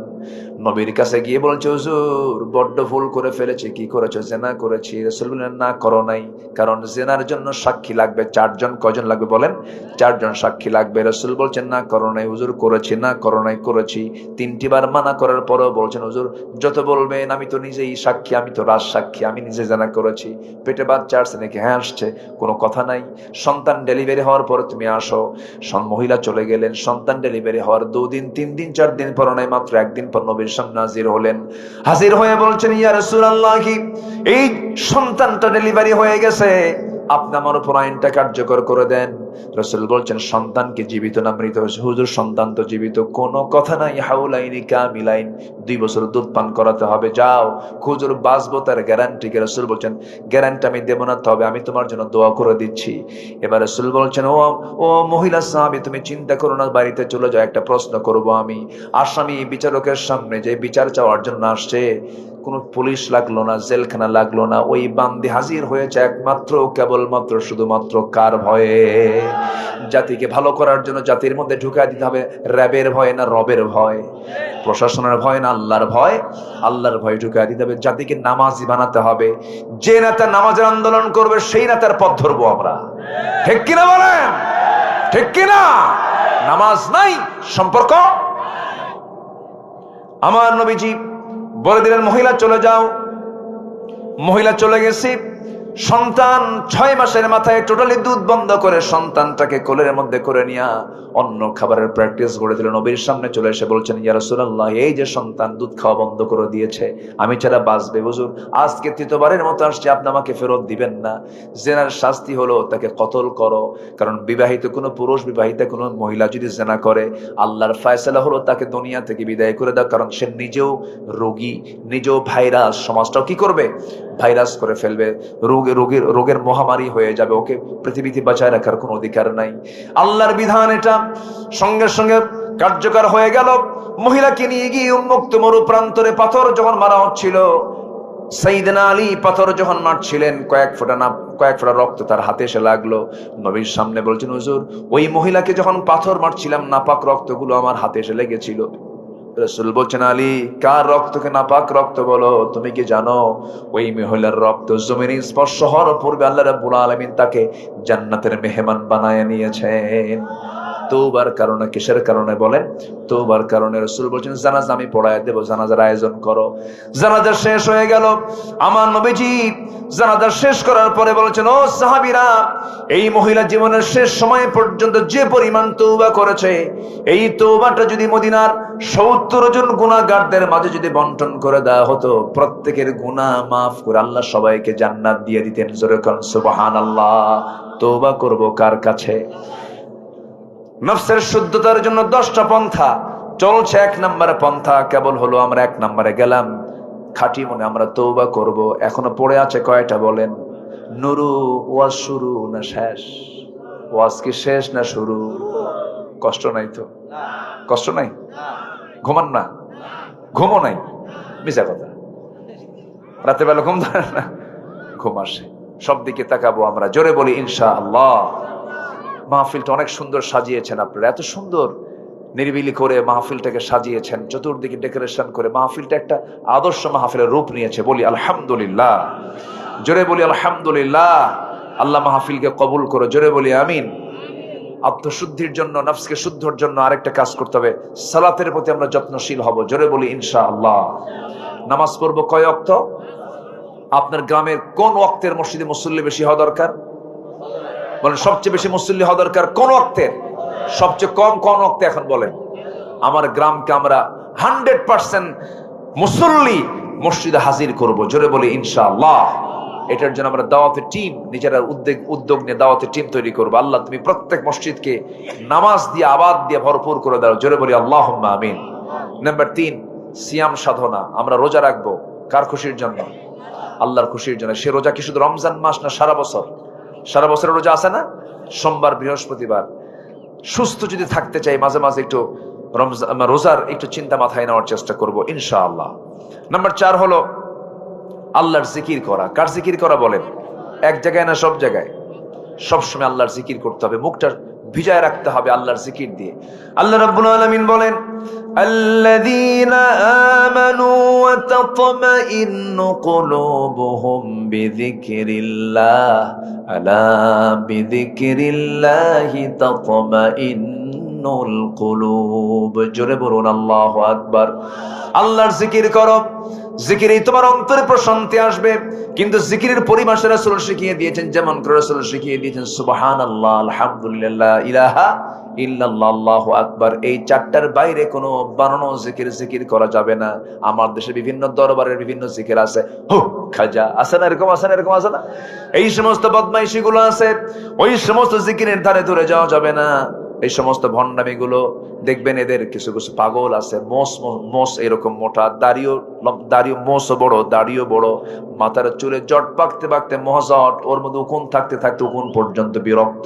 নবীর কাছে গিয়ে বলছে, হুজুর বড্ড ভুল করে ফেলেছি। কি করেছো? জেনা করেছি। রাসূল বললেন, না করো নাই, কারণ জেনার জন্য সাক্ষী লাগবে 4 জন। কয়জন লাগবে বলেন? 4 জন সাক্ষী লাগবে। রাসূল বলছেন, না করো নাই। হুজুর করেছি। না করো নাই, করেছি। 3টি বার মানা করার পরেও বলছেন, হুজুর যত বলবেন, আমি তো নিজেই সাক্ষী, আমি তো রাজ সাক্ষী, আমি নিজে জেনা করেছি। পেটে বাচ্চা আসছে নাকি? হ্যাঁ আসছে। কোনো কথা নাই। সন্তান ডেলিভারি হওয়ার পরে তুমি আসো। মহিলা চলে গেলেন। সন্তান ডেলিভারি হওয়ার 2 দিন 3 দিন 4 দিন পর নয়, মাত্র 1 দিন পর নবীর সামনে হাজির হলেন। হাজির হয়ে বলছেন, ইয়া রাসূলুল্লাহ, এই সন্তানটা ডেলিভারি হয়ে গেছে, আপনি আমার উপর আইনটা কার্যকর করে দেন। রাসূল বলছেন, সন্তানকে জীবিত না মৃত? হুজুর সন্তান তো জীবিত। কোনো কথা নাই, হাউলাইনি কামিলাইন, 2 বছর দুধ পান করাতে হবে। যাও। হুজুর বাঁচবো তার গ্যারান্টি কে? রাসূল বলছেন, গ্যারান্টি আমি দেব না, তবে আমি তোমার জন্য দোয়া করে দিচ্ছি। এবার রাসূল বলছেন, ও মহিলা সাহাবী, তুমি চিন্তা করো না, বাড়িতে চলে যাও। একটা প্রশ্ন করব আমি। আসামি বিচারকের সামনে যে বিচার চাওয়ার জন্য আসছে, কোনো পুলিশ লাগলো না, জেলখানা লাগলো না, ওই বান্দি হাজির হয়েছে একমাত্র কেবলমাত্র শুধুমাত্র কার ভয়ে? জাতিকে ভালো করার জন্য জাতির মধ্যে ঢুকায় দিতে হবে র্যাবের ভয় না রবের ভয়? প্রশাসনের ভয় না আল্লাহর ভয়? আল্লাহর ভয় ঢুকায় দিতে হবে। জাতিকে নামাজি বানাতে হবে। যে নেতা নামাজের আন্দোলন করবে সেই নেতার পথ ধরবো আমরা। ঠিক কিনা বলেন? ঠিক কিনা? নামাজ নাই, সম্পর্ক। আমার নবীজি বলে দিলেন, মহিলা চলে যাও। মহিলা চলে গেছে। সন্তান 6 মাসের মাথায় টোটালি দুধ বন্ধ করে সন্তানটাকে কোলের মধ্যে করে নিয়ে অন্য খাবারের প্র্যাকটিস করে দিল। নবীর সামনে চলে এসে বলছেন, ইয়া রাসূলুল্লাহ, এই যে সন্তান দুধ খাওয়া বন্ধ করে দিয়েছে, আমি ছাড়া বাঁচবে? হুজুর আজকে 3য়বারের মতো আসছে, আপনি আমাকে ফেরত দিবেন না। জেনার শাস্তি হলো তাকে কতল করো। কারণ বিবাহিত কোনো পুরুষ, বিবাহিত কোনো মহিলা যদি জেনা করে, আল্লাহর ফয়সালা হলো তাকে দুনিয়া থেকে বিদায় করে দাও। কারণ সে নিজেও রোগী, নিজেও ভাইরাস, সমাজটাও কি করবে? ভাইরাস করে ফেলবে। রোগের মহামারী হয়ে যাবে। ওকে পৃথিবীতে বাঁচায় রাখার কোনো অধিকার নাই। আল্লাহর বিধান এটা সঙ্গে সঙ্গে কার্যকর হয়ে গেল। মহিলাকে নিয়ে গিয়ে উন্মুক্ত মরু প্রান্তরে পাথর যখন মারা হচ্ছিল, সাইয়েদনা আলী পাথর যখন মারছিলেন, কয়েক ফোঁটা রক্ত তার হাতে এসে লাগলো। নবীর সামনে বলছেন, হুজুর ওই মহিলাকে যখন পাথর মারছিলাম, নাপাক রক্তগুলো আমার হাতে এসে লেগেছিল। রাসূল বলছেন, আলী কার রক্তকে নাপাক রক্ত বলো? তুমি কি জানো ওই মহিলার রক্ত জমিনে স্পর্শ হওয়ার পূর্বে আল্লাহ রাব্বুল আলামিন তাকে জান্নাতের মেহমান বানায় নিয়েছেন। তওবার কারণে। কিসের কারণে বলেন? তওবার কারণে। রাসূল বলছেন, জানাজা আমি পড়ায় দেব, জানাজার আয়োজন করো। জানাজা শেষ হয়ে গেল। আমার নবীজি জানাজা শেষ করার পরে বলেছেন, ও সাহাবীরা, এই মহিলা জীবনের শেষ সময় পর্যন্ত যে পরিমাণ তওবা করেছে, এই তওবাটা যদি মদিনার 70 জন গুনাহগারদের মাঝে যদি বন্টন করে দেওয়া হতো, প্রত্যেকের গুনাহ মাফ করে আল্লাহ সবাইকে জান্নাত দিয়ে দিতেন। জোরে কোন সুবহানাল্লাহ। তওবা করব কার কাছে? নফসের শুদ্ধতার জন্য 10টা পন্থা চলছে। 1 নম্বরে পন্থা কেবল হলো আমরা 1 নম্বরে গেলাম, খাঁটি মনে আমরা তওবা করব। এখনো পড়ে আছে কয়টা বলেন? নুরু ওয়াজ শুরু না শেষ? ওয়াজ কি শেষ না শুরু? কষ্ট নাই তো? কষ্ট নাই? ঘুমান না? ঘুমও নাই? মিছা কথা। রাতে বেলা ঘুম ধরে না? ঘুম আসে। সব দিকে তাকাবো আমরা। জোরে বলি ইনশাআল্লাহ। মাহফিলটা অনেক সুন্দর সাজিয়েছেন আপনারা। এত সুন্দর নিরিবিলি করে মাহফিলটাকে সাজিয়েছেন, চতুর্দিকে ডেকোরেশন করে মাহফিলটা একটা আদর্শ মাহফিলের রূপ নিয়েছে। বলি আলহামদুলিল্লাহ। জোরে বলি আলহামদুলিল্লাহ। আল্লাহ মাহফিলকে কবুল করো। জোরে বলি আমিন। আত্মশুদ্ধির জন্য, নফসকে শুদ্ধর জন্য আরেকটা কাজ করতে হবে, সালাতের প্রতি আমরা যত্নশীল হব। জোরে বলি ইনশাআল্লাহ। নামাজ পড়বো কয় ওয়াক্ত? আপনার গ্রামের কোন ওয়াক্তের মসজিদে মুসল্লি বেশি হওয়া দরকার? বলেন সবচেয়ে বেশি মুসল্লি হওয়া দরকার কোন ওয়াক্তের? সবচেয়ে কম কোন ওয়াক্তে? এখন বলেন। আমার গ্রামকে আমরা 100% মুসল্লি মসজিদে হাজির করব। জোরে বলি ইনশাআল্লাহ। এটার জন্য আমরা দাওয়াতের টিম, নিজেরা উদ্যোগ নিয়ে দাওয়াতের টিম তৈরি করবো। আল্লাহ তুমি প্রত্যেক মসজিদকে নামাজ দিয়ে আবাদ দিয়ে ভরপুর করে দাও। জোরে বলি আল্লাহুম্মা আমিন। নাম্বার 3, সিয়াম সাধনা। আমরা রোজা রাখবো কার খুশির জন্য? আল্লাহর খুশির জন্য। সে রোজা কি শুধু রমজান মাস না সারা বছর? সারা বছরের রোজা আছে না? সোমবার, বৃহস্পতিবার। সুস্থ যদি থাকতে চাই, মাঝে মাঝে একটু রোজার একটু চিন্তা মাথায় নেওয়ার চেষ্টা করব ইনশাআল্লাহ। নাম্বার 4 হলো আল্লাহর জিকির করা। কার জিকির করা বলেন? এক জায়গায় না সব জায়গায়? সবসময় আল্লাহর জিকির করতে হবে। মুখটা ভিজায় রাখতে হবে আল্লাহর জিকির দিয়ে। আল্লাহ রাব্বুল আলামিন বলেন, আল্লাযীনা আমানু ওয়া তাতমাইন্নু কুলুবুহুম বিযিকরিল্লাহ আলা বিযিকরিল্লাহি তাতমাইন্নুল কুলুব। জোরে বলুন আল্লাহু আকবার। আল্লাহর জিকির করো, জিকিরেই তোমার অন্তরে প্রশান্তি আসবে। কিন্তু জিকিরের পরিভাষা রাসূল শিখিয়ে দিয়েছেন, যেমন করে রাসূল শিখিয়ে দিয়েছেন সুবহানাল্লাহ, আলহামদুলিল্লাহ, ইলাহা ইল্লাল্লাহ, আল্লাহু আকবার। এই চারটার বাইরে কোনো বানানো জিকির করা যাবে না। আমার দেশে বিভিন্ন দরবারের বিভিন্ন জিকির আছে, হো খাজা আছে না, এরকম আছে না, এরকম আছে না, এই সমস্ত বদমাইশি গুলো আছে। ওই সমস্ত জিকিরের ধারে ধরে যাওয়া যাবে না। এই সমস্ত ভণ্ডামি গুলো দেখবেন, এদের কিছু কিছু পাগল আছে, মোস এরকম মোটা, দাড়িও মোসও বড়, দাড়িও বড়, মাথার চুলে জট পাকতে পাকতে মহাজট, ওর মধ্যে উকুন থাকতে থাকতে উকুন পর্যন্ত বিরক্ত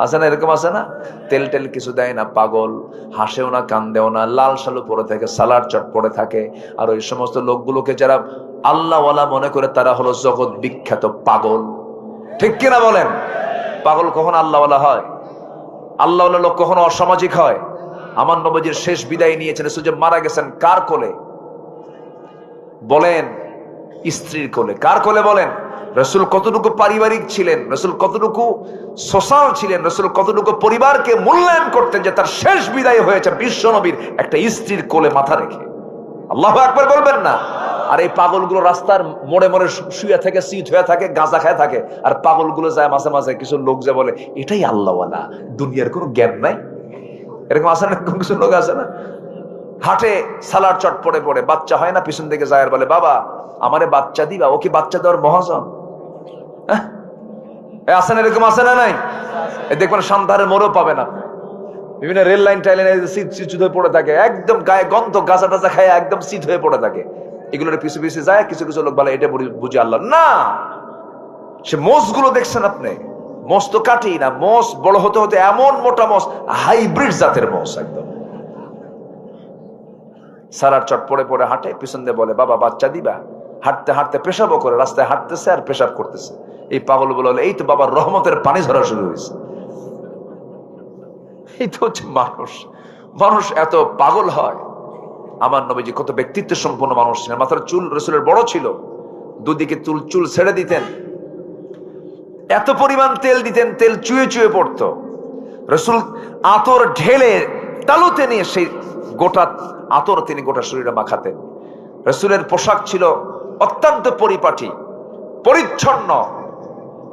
আছে না, এরকম আছে না। তেল টেল কিছু দেয় না, পাগল, হাসেও না, কান্দেও না, লাল সালু পরে থাকে, সালার চট পরে থাকে। আর ওই সমস্ত লোকগুলোকে যারা আল্লাহওয়ালা মনে করে, তারা হলো জগৎ বিখ্যাত পাগল। ঠিক কিনা বলেন? পাগল কখন আল্লাহওয়ালা হয়? আল্লাহওয়ালা লোক কখনো অসামাজিক হয়? আমার নবীজির শেষ বিদায় নিয়েছেন, রাসূল যে মারা গেছেন, কার কোলে বলেন? স্ত্রীর কোলে। কার কোলে বলেন? রাসূল কতটুকু পারিবারিক ছিলেন, রাসূল কতটুকু সোশ্যাল ছিলেন, রাসূল কতটুকু পরিবারকে মূল্যায়ন করতেন, যে তার শেষ বিদায় হয়েছে বিশ্ব নবীর একটা স্ত্রীর কোলে মাথা রেখে। আল্লাহু আকবার বলবেন না? আর এই পাগলগুলো রাস্তার মোড়ে মোড়ে শুয়ে থাকে, সিট হয়ে থাকে, গাঁজা খায় থাকে। আর পাগলগুলো যায় মাঝে মাঝে, কিছু লোক যে বলে এটাই আল্লাহওয়ালা, দুনিয়ার কোনো জ্ঞান নাই, এরকম আছে না, কিছু লোক আছে না, হাটে সালার চট পড়ে পড়ে, বাচ্চা হয় না, পিছন থেকে যায় আর বলে, বাবা আমারে বাচ্চা দিবা। ও কি বাচ্চা দেওয়ার মহাজন? আছে না, এরকম আছে না নাই? দেখবেন সন্ধ্যারে মোড়ও পাবে না, বিভিন্ন রেল লাইন টাইলাইনে সিট হয়ে পড়ে থাকে, একদম গায়ে গন্ধ, গাছা টাচা খায় একদম সিট হয়ে পড়ে থাকে। এগুলোর পিছু পিছু যায়, কিছু কিছু লোক বলে এটা বুঝি আল্লাহ না। সে মোষ গুলো দেখছেন আপনি, মোষ তো কাটি না, মোষ বড় হতে হতে এমন মোটা মোষ, হাইব্রিড জাতের মোষ একদম। সারার চট পড়ে পড়ে হাঁটে, পিছন দিয়ে বলে বাবা বাচ্চা দিবা। হাঁটতে হাঁটতে পেশাবও করে, রাস্তায় হাঁটতেছে আর পেশাব করতেছে। এই পাগল বলে, এই তো বাবার রহমতের পানি ঝরা শুরু হয়েছে। এই তো হচ্ছে মানুষ। মানুষ এত পাগল হয়। আমার নবীজি কত ব্যক্তিত্ব সম্পন্ন মানুষ ছিলেন। মাথার চুল রাসূলের বড় ছিল, দুদিকে চুল ছেড়ে দিতেন, এত পরিমাণ তেল দিতেন, তেল চুয়ে চুয়ে পড়তো। রাসূল আতর ঢেলে তালুতে নিয়ে সেই গোটা আতর তিনি গোটা শরীরে মাখাতেন। রাসূলের পোশাক ছিল অত্যন্ত পরিপাটি, পরিচ্ছন্ন।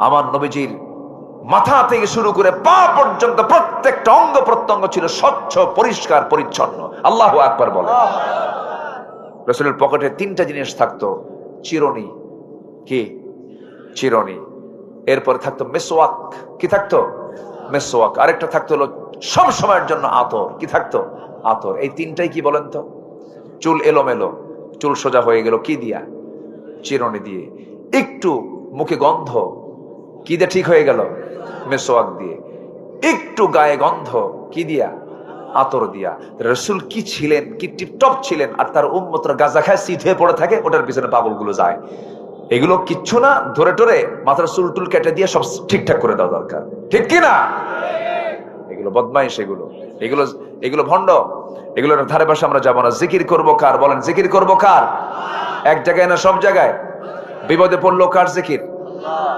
আমার নবীজির মাথা থেকে শুরু করে পা পর্যন্ত প্রত্যেকটা অঙ্গ প্রত্যঙ্গ ছিল স্বচ্ছ, পরিষ্কার, পরিচ্ছন্ন। আল্লাহু আকবার বলেন। রাসূলের পকেটে তিনটা জিনিস থাকতো, চিরুনি, কি চিরুনি, এরপর থাকতো মেসওয়াক, কি থাকতো মেসওয়াক, আরেকটা থাকতো হলো সব সময়ের জন্য আতর, কি থাকতো আতর। এই তিনটাই কি বলেন তো? চুল এলোমেলো, চুল সোজা হয়ে গেল কি দিয়া? চিরুনি দিয়ে। একটু মুখে গন্ধ, কি দিয়ে ঠিক হয়ে গেল? মেসওয়াক দিয়ে। একটু গায়ে গন্ধ, কি দিয়া? আতর দিয়া। রাসূল কি ছিলেন, কি টিপটপ ছিলেন। আর তার উম্মতরা গাঁজা খায়, সিট হয়ে পড়ে থাকে, ওটার পিছনে পাগলগুলো যায়। এগুলো কিচ্ছু না, ধরে টরে মাথার চুল টুল কেটে দিয়ে সব ঠিকঠাক করে দেওয়া দরকার, ঠিক কিনা? এগুলো বদমাইশ, এগুলো ভণ্ড, এগুলোর ধারে পাশে আমরা যাবো না। জিকির করবো কার বলেন? জিকির করবো কার? এক জায়গায় না সব জায়গায়? বিপদে পড়লো কার জিকির?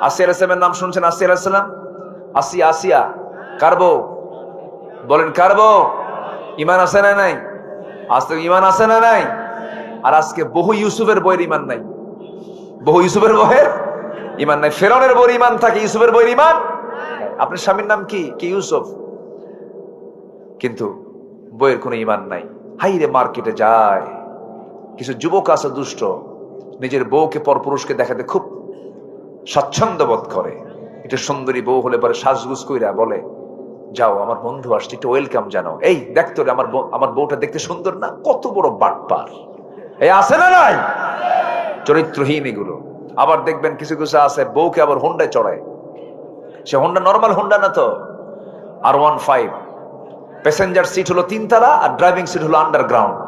আসিয়া আলাইহিস সালামের নাম শুনছেন? আসিয়া আলাইহিস সালাম, আসিয়া কার বউ বলেন? কার বউ? ইমান আছে না নাই? আজকে ইমান আছে না নাই? আর আজকে বহু ইউসুফের বইয়ের ইমান নাই, বহু ইউসুফের বইয়ের ইমান নাই। ফেরাউনের বইয়ের ইমান থাকে, ইউসুফের বইয়ের ইমান। আপনার স্বামীর নাম কি? কি ইউসুফ, কিন্তু বইয়ের কোনো ইমান নাই। হাইরে মার্কেটে যায়, কিছু যুবক আছে দুষ্ট, নিজের বউকে পরপুরুষকে দেখাতে খুব স্বাচ্ছন্দ্য বোধ করে। এটা সুন্দরী বউ হলে পরে সাজগুজ কইরা বলে, যাও আমার বন্ধু আসছে, একটু ওয়েলকাম জানাও। এই দেখতো আমার বউটা দেখতে সুন্দর না? কত বড় বাটপার! এই আছে না নাই? চরিত্রহীন এগুলো। আবার দেখবেন কিছু কিছু আছে বউকে আবার হোন্ডায় চড়ায়। সে হোন্ডা নর্মাল হোন্ডা না তো, R15। প্যাসেঞ্জার সিট হলো 3 তলা আর ড্রাইভিং সিট হলো আন্ডারগ্রাউন্ড।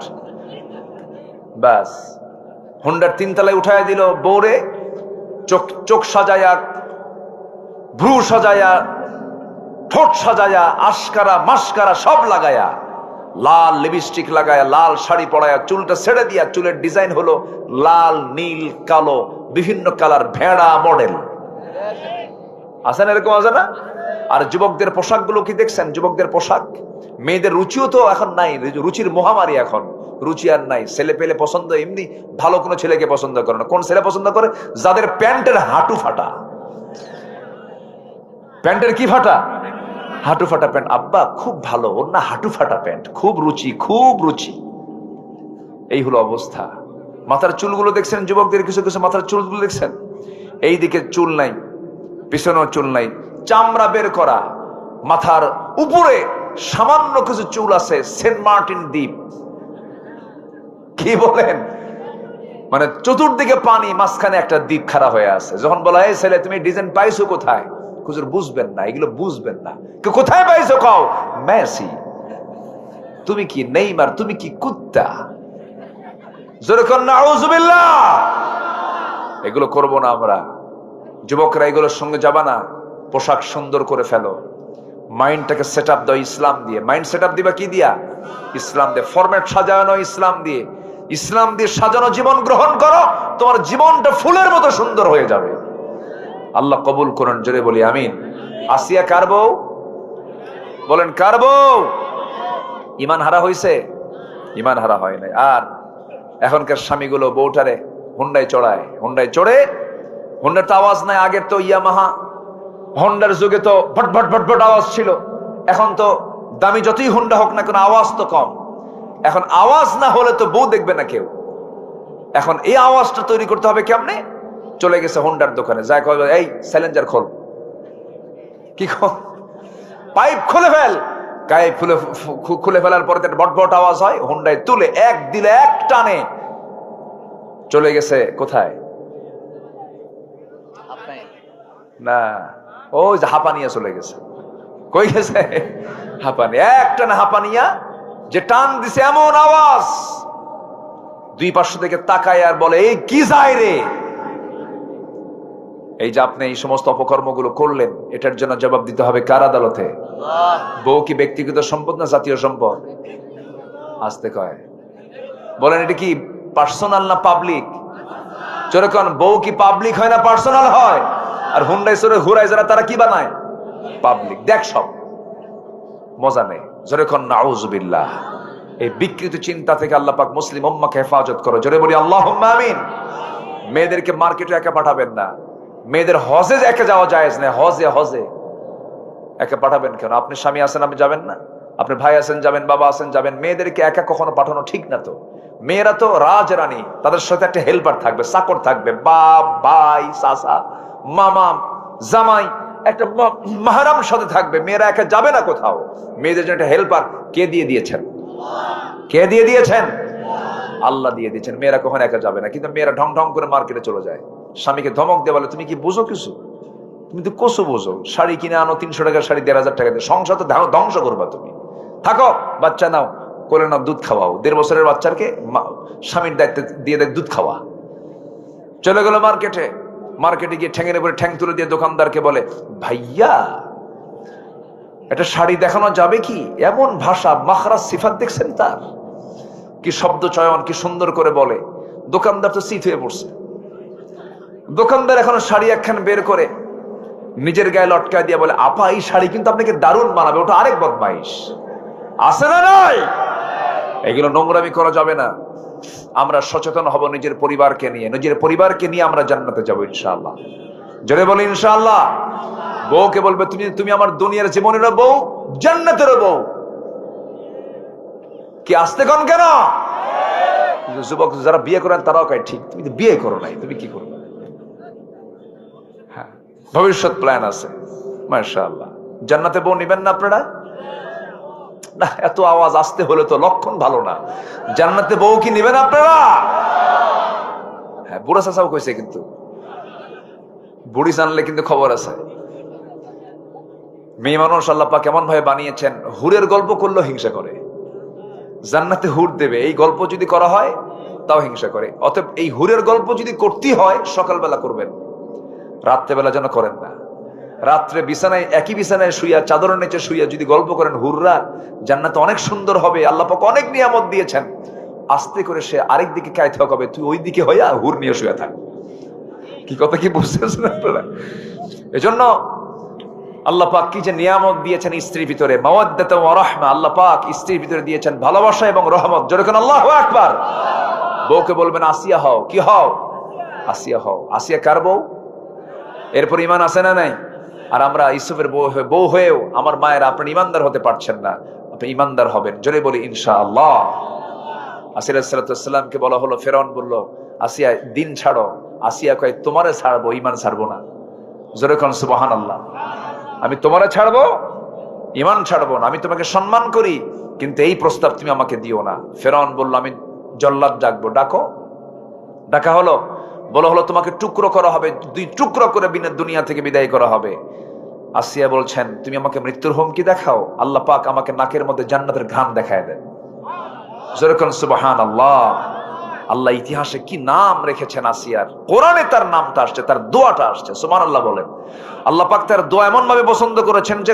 ব্যাস, হোন্ডার 3 তলায় উঠায় দিল বউরে, চোখ সাজায়া, ভ্রু সাজায়া, ঠোঁট সাজায়া, আশকারা মাস্কারা সব লাগায়া, লাল লিপস্টিক লাগায়া, লাল শাড়ি পরায়া, চুলটা ছেড়ে দিয়া, চুলের ডিজাইন হলো লাল, নীল, কালো, বিভিন্ন কালার, ভেড়া মডেল। আছেন এরকম, আছে না? আর যুবকদের পোশাকগুলো কি দেখছেন? যুবকদের পোশাক, মেয়েদের রুচিও তো এখন নাই, রুচির মহামারী এখন, রুচি আর নাই। ছেলে পেলে পছন্দ এমনি ভালো কোনো ছেলেকে পছন্দ করে না। কোন ছেলে পছন্দ করে? যাদের প্যান্টের হাঁটু ফাটা। প্যান্টের কি ফাটা? হাঁটু ফাটা প্যান্ট। আব্বা খুব ভালো, ওর না হাঁটু ফাটা প্যান্ট, খুব রুচি, খুব রুচি। এই হলো অবস্থা। মাথার চুলগুলো দেখছেন যুবকদের, কিছু কিছু মাথার চুলগুলো দেখছেন, এই দিকে চুল নাই, পিছনেও চুল নাই, চামড়া বের করা। মাথার উপরে সামান্য কিছু চুল আছে, সেন্ট মার্টিন দ্বীপ। কি বলেন? মানে চতুর্দিকে পানি, মাঝখানে একটা দ্বীপ খাড়া হয়ে আছে। যখন বলা হয় ছেলে তুমি ডিজাইন পাইছো কোথায়, হুজুর বুঝবেন না, এগুলো বুঝবেন না। কোথায় পাইছো? কও মেসি। তুমি কি নেইমার? তুমি কি কুত্তা? জোরে কর না আউযুবিল্লাহ। এগুলো করবো না আমরা। যুবকরা এগুলোর সঙ্গে যাবা না। পোশাক সুন্দর করে ফেলো, মাইন্ডটাকে সেট আপ দাও ইসলাম দিয়ে। মাইন্ড সেট আপ দিবা কি দিয়া? ইসলাম দিয়ে। ফরম্যাট সাজানো ইসলাম দিয়ে। ইসলাম দিয়ে সাজানো জীবন গ্রহণ করো, তোমার জীবনটা ফুলের মতো সুন্দর হয়ে যাবে। আল্লাহ কবুল করুন, জোরে বলি আমিন। আসিয়া কার বউ? বলেন কার বউ? ইমান হারা হইছে? ইমান হারা হয় নাই। আর এখনকার স্বামীগুলো বউটারে হুন্ডায় চড়ায়, হুন্ডায় চড়ে, হুন্ডার তো আওয়াজ নাই। আগের তো ইয়ামাহা হন্ডার যুগে তো ভট ভট ভট ভট আওয়াজ ছিল। এখন তো দামি যতই হুন্ডা হোক না কেন, আওয়াজ তো কম। এখন আওয়াজ না হলে তো বউ দেখবে না কেউ। এখন এই আওয়াজটা তৈরি করতে হবে কেমনে? চলে গেছে হুন্ডার দোকানে, যাই কয় এই সাইলেন্সার খোল। কি খোল? পাইপ খুলে ফেল। পাইপ খুলে ফেলার পরে ভট ভট আওয়াজ হয়, হুন্ডায় তুলে এক দিলে এক টানে চলে গেছে কোথায়? না, ওই যে হাঁপানিয়া চলে গেছে। কই গেছে? হাঁপানিয়া। একটা না হাঁপানিয়া, যে টান দিছে এমন আওয়াজ, দুই পার্শ্ব থেকে তাকায় আর বলে এই কি যায় রে। এই যে আপনি এই সমস্ত অপকর্মগুলো করলেন, এটার জন্য জবাব দিতে হবে কার আদালতে? বউ কি ব্যক্তিগত সম্পদ না জাতীয় সম্পদ? আসতে কয় বলেন, এটা কি পার্সোনাল না পাবলিক? যেরকম বউ কি পাবলিক হয় না পার্সোনাল হয়? আর হুন্ডাই সরে ঘুরায় যারা, তারা কি বানায়? পাবলিক। দেখ সব মজা নেই। যেরকম নাউযুবিল্লাহ। এই বিকৃত চিন্তা থেকে আল্লাহ পাক মুসলিম উম্মাহকে হেফাজত করো। জোরে বলি আল্লাহুম্মা আমিন। মেয়েদেরকে মার্কেটে একা পাঠাবেন না। মেয়েদের হজে একা যাওয়া জায়েজ না। হজে হজে একা পাঠাবেন কেন? আপনি স্বামী আছেন, আপনি যাবেন না? আপনি ভাই আছেন যাবেন, বাবা আছেন যাবেন। মেয়েদেরকে একা কখনো পাঠানো ঠিক না। তো মেয়েরা তো রাজরানী, তাদের সাথে একটা হেল্পার থাকবে, চাকর থাকবে, বাপ, ভাই, চাচা, মামা, জামাই, একটা মাহরাম সাথে থাকবে। মেয়েরা একা যাবে না কোথাও। মেয়েদের জন্য একটা হেল্পার কে দিয়ে দিয়েছেন? কে দিয়ে দিয়েছেন? আল্লাহ দিয়ে দিয়েছেন। মেয়েরা কখনো একা যাবে না। কিন্তু মেয়েরা ঢং ঢং করে মার্কেটে চলে যায়, স্বামীকে ধমক দিয়ে বলে তুমি কি বুঝো কিছু? তুমি তো কসু বোঝো, শাড়ি কিনে আনো 300 টাকার শাড়ি 1500 টাকা দিয়ে, সংসার তো ধ্বংস করবা তুমি। থাকো, বাচ্চা নাও, কোলে নাও, দুধ খাওয়াও। 1.5 বছরের বাচ্চাকে স্বামীর দায়িত্ব দিয়ে দুধ খাওয়া। চলে গেল মার্কেটে। মার্কেটে গিয়ে ঠ্যাঙের উপরে ঠ্যাং তুলে দিয়ে দোকানদারকে বলে ভাইয়া একটা শাড়ি দেখানো যাবে কি? এমন ভাষা, মাখরাজ, সিফাত দেখছেন তার? কি শব্দ চয়ন, কি সুন্দর করে বলে। দোকানদার তো চিত হয়ে পড়ছে। দোকানদার এখন শাড়ি একখান বের করে নিজের গায়ে লটকায় দিয়ে বলে আপা এই শাড়ি কিন্তু আপনাকে দারুণ মানাবে। ওটা আরেক বদমাইশ। আছে না নাই? এগুলো নোংরামি করা যাবে না। আমরা সচেতন হব নিজের পরিবারকে নিয়ে। নিজের পরিবারকে নিয়ে আমরা জান্নাতে যাবো ইনশাআল্লাহ। জোরে বলি ইনশাআল্লাহ। বউকে বলবে তুমি আমার দুনিয়ার জীবনেরও বউ, জান্নাতেরও বউ। কি আসতে কোন কেন? যুবক যারা বিয়ে করেন তারাও কয় ঠিক, তুমি তো বিয়ে করো নাই, তুমি কি করবে? হ্যাঁ, ভবিষ্যৎ প্ল্যান আছে মাশাআল্লাহ। জান্নাতে বউ নিবেন না আপনারা? না, এত আওয়াজ আসতে হলে তো লক্ষণ ভালো না। জান্নাতে বউ কি নিবেন আপনারা? হ্যাঁ, বুড়া চাচাও কইছে, কিন্তু বুড়ি জানলে কিন্তু খবর আছে। মেয়ে মানুষ আল্লাহ পাক কেমন ভাবে বানিয়েছেন, হুরের গল্প করলেও হিংসা করে। জান্নাতে হুর দেবে এই গল্প যদি করা হয় তাও হিংসা করে। অতএব এই হুরের গল্প যদি করতে হয় সকালবেলা করবেন, রাত্রেবেলা যেন করেন না। রাত্রে বিছানায় একই বিছানায় শুইয়া চাদরের নিচে শুইয়া যদি গল্প করেন হুররা জান্নাত অনেক সুন্দর হবে, আল্লাহ পাক অনেক নিয়ামত দিয়েছেন, আস্তে করে সে আরেক দিকে কায়তে হবে, তুই ওই দিকে হইয়া হুর নিয়ে শুয়ে থাক। কি কথা কি বুঝতেছেন আপনারা? এজন্য আল্লাহ পাক কি যে নিয়ামত দিয়েছেন স্ত্রীর ভিতরে, মাওয়াদ্দাতা ওয়া রাহমা, আল্লাহ পাক স্ত্রীর ভিতরে দিয়েছেন ভালোবাসা এবং রহমত। জোরে কোন আল্লাহু আকবার। বউকে বলবেন আসিয়া হও, কি হও? আসিয়া হও। আসিয়া কার বউ? এরপর ঈমান আছে না নাই? আর আমরা ইউসুফের বউ হয়েও আমার মায়ের আপনি ঈমানদার হতে পারছেন না, আপনি ঈমানদার হবেন। জোরে বলি ইনশাআল্লাহ। আসিয়া আলাইহিস সালামকে বলা হলো, ফেরাউন বলল আসিয়া দিন ছাড়ো, আসিয়া কয় তোমারে ছাড়বো, ঈমান ছাড়বো না। জোরে কোন সুবহানাল্লাহ। আমি তোমারে ছাড়বো, ঈমান ছাড়বো না, আমি তোমাকে সম্মান করি, কিন্তু এই প্রস্তাব তুমি আমাকে দিও না। ফেরাউন বলল আমি জল্লাদ ডাকবো। ডাকো। ডাকা হলো, বলা হলো তোমাকে টুকরো করা হবে, 2 টুকরো করে দুনিয়া থেকে বিদায় করা হবে। আসিয়া বলছেন তুমি আমাকে মৃত্যুর হুমকি দেখাও, আল্লাহ পাক আমাকে নাকের মধ্যে জান্নাতের ঘ্রাণ দেখায় দেন। জোরে কোন সুবহানাল্লাহ। আল্লাহ ইতিহাসে কি নাম রেখেছেন আসিয়ার, কোরআনে তার নামটা আসছে, তার দোয়াটা আসছে। সুবহানাল্লাহ বলেন। আল্লাহ পাক তার দোয়া এমন ভাবে পছন্দ করেছেন যে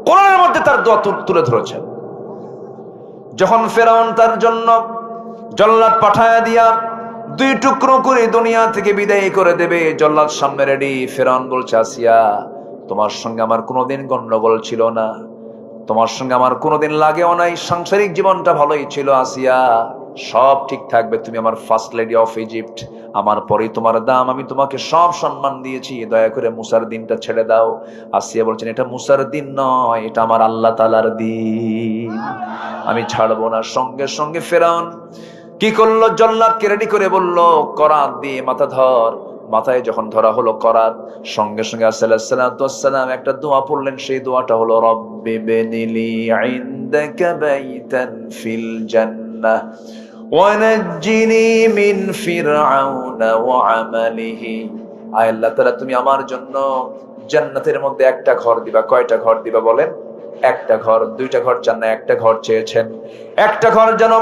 কোরআনের মধ্যে তার দোয়া তুলে ধরেছেন। যখন ফেরাউন তার জন্য জল্লাদ পাঠায়া দিয়া 2 টুকরো করে দুনিয়া থেকে বিদায় করে দেবে, জল্লাদ সামনে রেডি। ফেরাউন বলছে আসিয়া তোমার সঙ্গে আমার কোনোদিন গন্ডগোল ছিল না, তোমার সঙ্গে আমার কোনোদিন লাগেও নাই, সাংসারিক জীবনটা ভালোই ছিল আসিয়া, সব ঠিক থাকবে, তুমি আমার ফার্স্ট লেডি অফ ইজিপ্ট, আমার পরেই তোমার দাম, আমি তোমাকে সব সম্মান দিয়েছি, দয়া করে মুসার দিনটা ছেড়ে দাও। আসিয়া বলছেন এটা মুসার দিন নয়, এটা আমার আল্লাহ তাআলার দিন, আমি ছাড়বো না। সঙ্গে সঙ্গে ফেরাউন কি করলো, জল্লাদকে রেডি করে বলল করাত দিয়ে মাথা ধর। মাথায় যখন ধরা হলো করাত, সঙ্গে সঙ্গে আসসালাম একটা দোয়া পড়লেন, সেই দোয়াটা হলো রব্বি বিনিলি ইনদাকা বাইতান ফিল জান্নাহ ওয়া নাজ্জিনি মিন ফিরআউনা ওয়া আমালিহি। আয় আল্লাহ তাআলা তুমি আমার জন্য জান্নাতের মধ্যে একটা ঘর দিবা। কয়টা ঘর দিবা বলেন? একটা ঘর। 2টা ঘর চান না, একটা ঘর চেয়েছেন। একটা ঘর যেন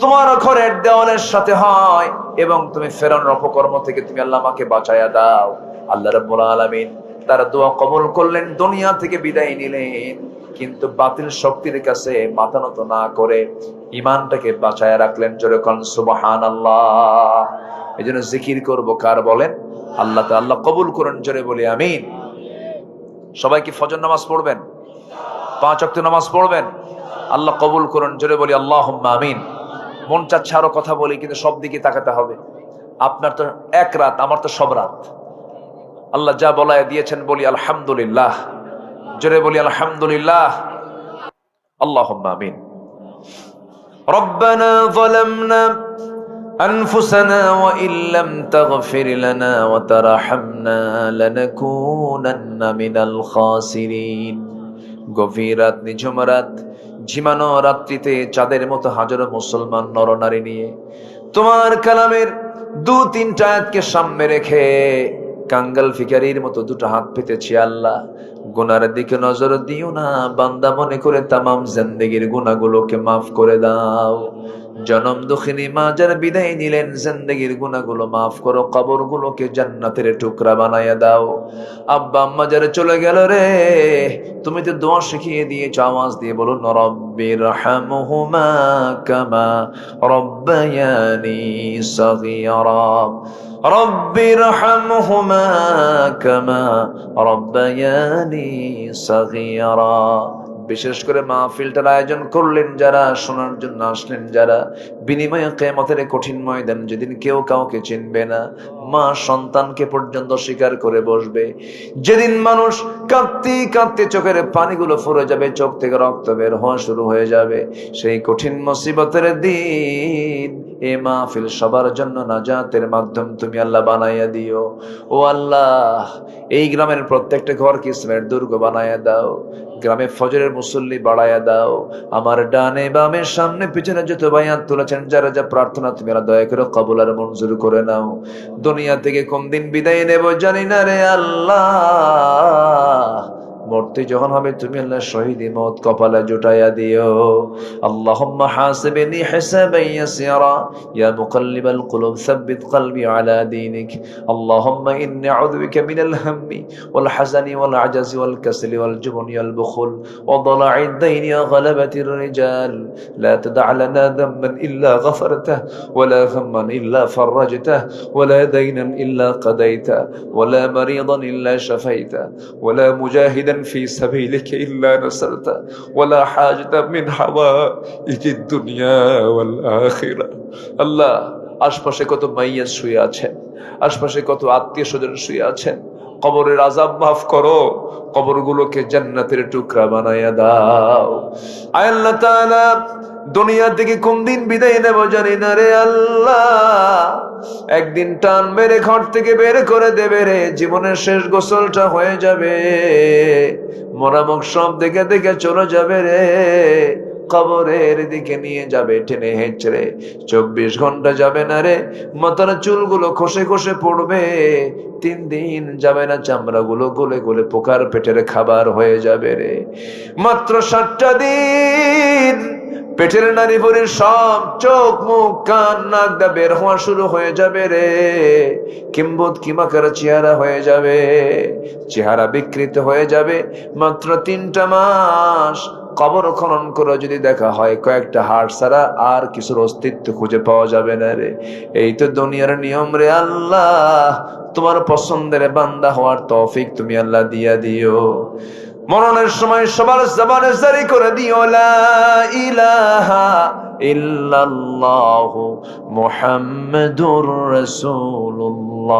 তোমার ঘরের দেওয়ালের সাথে হয়, এবং তুমি ফেরাউনের অপকর্ম থেকে তুমি আল্লাহ আমাকে বাঁচায়া দাও। আল্লাহ রাব্বুল আলামিন তার দোয়া কবুল করলেন, দুনিয়া থেকে বিদায় নিলেন, কিন্তু বাতিল শক্তির কাছে মাথা নত না করে ঈমানটাকে বাঁচায়া রাখলেন। জোরে কোন সুবহানাল্লাহ। এজন্য জিকির করব কার বলেন? আল্লাহ তাআলা। আল্লাহ কবুল করুন, জোরে বলি আমিন। সবাই কি ফজর নামাজ পড়বেন? 5 ওয়াক্ত নামাজ পড়বেন? আল্লাহ কবুল করুন, জোরে বলি আল্লাহুম্মা আমিন। মন চাচ্ছে আরো কথা বলি, কিন্তু সব দিকে তাকাতে হবে। আপনার তো এক রাত, আমার তো সব রাত। আল্লাহ যা বলায় দিয়েছেন বলি আলহামদুলিল্লাহ, জোরে বলি আলহামদুলিল্লাহ। আল্লাহুম্মা আমিন। রব্বানা যালামনা আনফুসানা ওয়া ইল্লাম তাগফির লানা ওয়া তারহামনা লানাকুনান্না মিনাল খাসিরিন। গভীর রাত, নিঝুম রাত, ঝিমানো রাত্রিতে চাঁদের মতো হাজারো মুসলমান নরনারী নিয়ে তোমার কালামের 2-3টা আয়াতকে সামনে রেখে কাঙ্গাল ফিকারির মতো 2টা হাত পেতেছি। আল্লাহ গুনার দিকে নজর দিও না, বান্দা মনে করে তামাম জিন্দেগির গুনাহগুলোকে মাফ করে দাও। জনম দুঃখিনী মা যারা বিদায় নিলেন, জিন্দেগির গুনাহগুলো মাফ করো, কবরগুলোকে জান্নাতের টুকরা বানায়া দাও। আব্বা আম্মা যারা চলে গেল রে, তুমি তো দোয়া শিখিয়ে দিয়েছো, আওয়াজ দিয়ে বলুন রব্বিরহামহুমা কামা রব্বায়ানি সগীরা। রব্বিরহামহুমা কামা রব্বায়ানি সগীরা। বিশেষ করে মাহফিলটার আয়োজন করলেন যারা, শোনার জন্য আসলেন যারা, বিনিময়ে কিয়ামতের কঠিন ময়দান যেদিন কেউ কাউকে চিনবে না, মা সন্তানকে পর্যন্ত স্বীকার করে বসবে, যেদিন মানুষ কাঁদতে কাঁদতে চোখের পানিগুলো ফুরে যাবে, চোখ থেকে রক্ত বের হওয়া শুরু হয়ে যাবে, সেই কঠিন মুসিবতের দিন এ মাহফিল সবার জন্য নাজাতের মাধ্যম তুমি আল্লাহ বানাইয়া দিও। ও আল্লাহ, এই গ্রামের প্রত্যেকটা ঘরকে ইসলামের দুর্গ বানাইয়া দাও, গ্রামে ফজরের মুসল্লি বাড়াইয়া দাও। আমার ডানে বামে সামনে পিছনে যত বায়াত তুলেছেন যারা, যা প্রার্থনা তুমি আল্লাহ দয়া করে কবুল আর মঞ্জুর করে নাও। দুনিয়া থেকে কোন দিন বিদায় নেব জানি না রে আল্লাহ, মরতে যখন হবে তুমি আল্লাহ শহীদি মওত কপালে জুটাইয়া দিও। আল্লাহুম্মা হাসিবনি হিসাবান ইয়াসিরা ইয়া মুকাল্লিবাল কুলুব সাব্বিত কলবি আলা দীনিক। আল্লাহুম্মা ইন্নী আউযু বিকা মিনাল হাম্মি ওয়াল হাযানি ওয়াল আজাজি ওয়াল কাসলি ওয়াল জুবনি ওয়াল বুখল ওয়া দালা'id দাইনি ওয়া গালাবাতির রিজাল। লা তাদা' লানা যামবান ইল্লা গফরতাহু ওয়া লা হাম্মান ইল্লা ফাররাজতাহু ওয়া লা দাইনান ইল্লা قضيته ولا مريضا إلا شفيته ولا مجاهدا في سبيلك إلا نصرته ولا حاجة من حوائج الدنيا والآخرة। আল্লাহ আশপাশে কত মাইয়াত শুয়ে আছেন, আশপাশে কত আত্মীয় স্বজন শুয়ে আছেন, কবরের আযাব মাফ করো, কবরগুলোকে জান্নাতের টুকরা বানায়া দাও। আয় আল্লাহ তাআলা দুনিয়া থেকে কোন দিন বিদায় নেব জানি না রে আল্লাহ, একদিন টান মেরে ঘর থেকে বের করে দেবে রে, জীবনের শেষ গোসলটা হয়ে যাবে, মরামুখ সব দেখে দেখে চলে যাবে রে, কবরের দিকে নিয়ে যাবে টেনে হেঁচড়ে। 24 ঘন্টা যাবে না রে, মাথার চুলগুলো খসে খসে পড়বে, 3 দিন যাবে না, চামড়াগুলো গলে গলে পোকার পেটের খাবার হয়ে যাবে রে। মাত্র 7টা দিন পেটের নারী ভরির সব চোখ মুখ কান নাক দা বের হওয়া শুরু হয়ে যাবে রে, কিম্বুত কিমাকার চেহারা হয়ে যাবে, চেহারা বিকৃত হয়ে যাবে। মাত্র 3টা মাস কবর খনন করে যদি দেখা হয় কয়েকটা হাড় ছাড়া আর কিছুর অস্তিত্ব খুঁজে পাওয়া যাবে না রে। এই তো দুনিয়ার নিয়ম রে আল্লাহ, তোমার পছন্দের বান্দা হওয়ার তৌফিক তুমি আল্লাহ দিয়া দিও। মরণের সময় সবার জবানে জারি করে দিও লা ইলাহা ইল্লাল্লাহু মুহাম্মাদুর রাসূলুল্লাহ।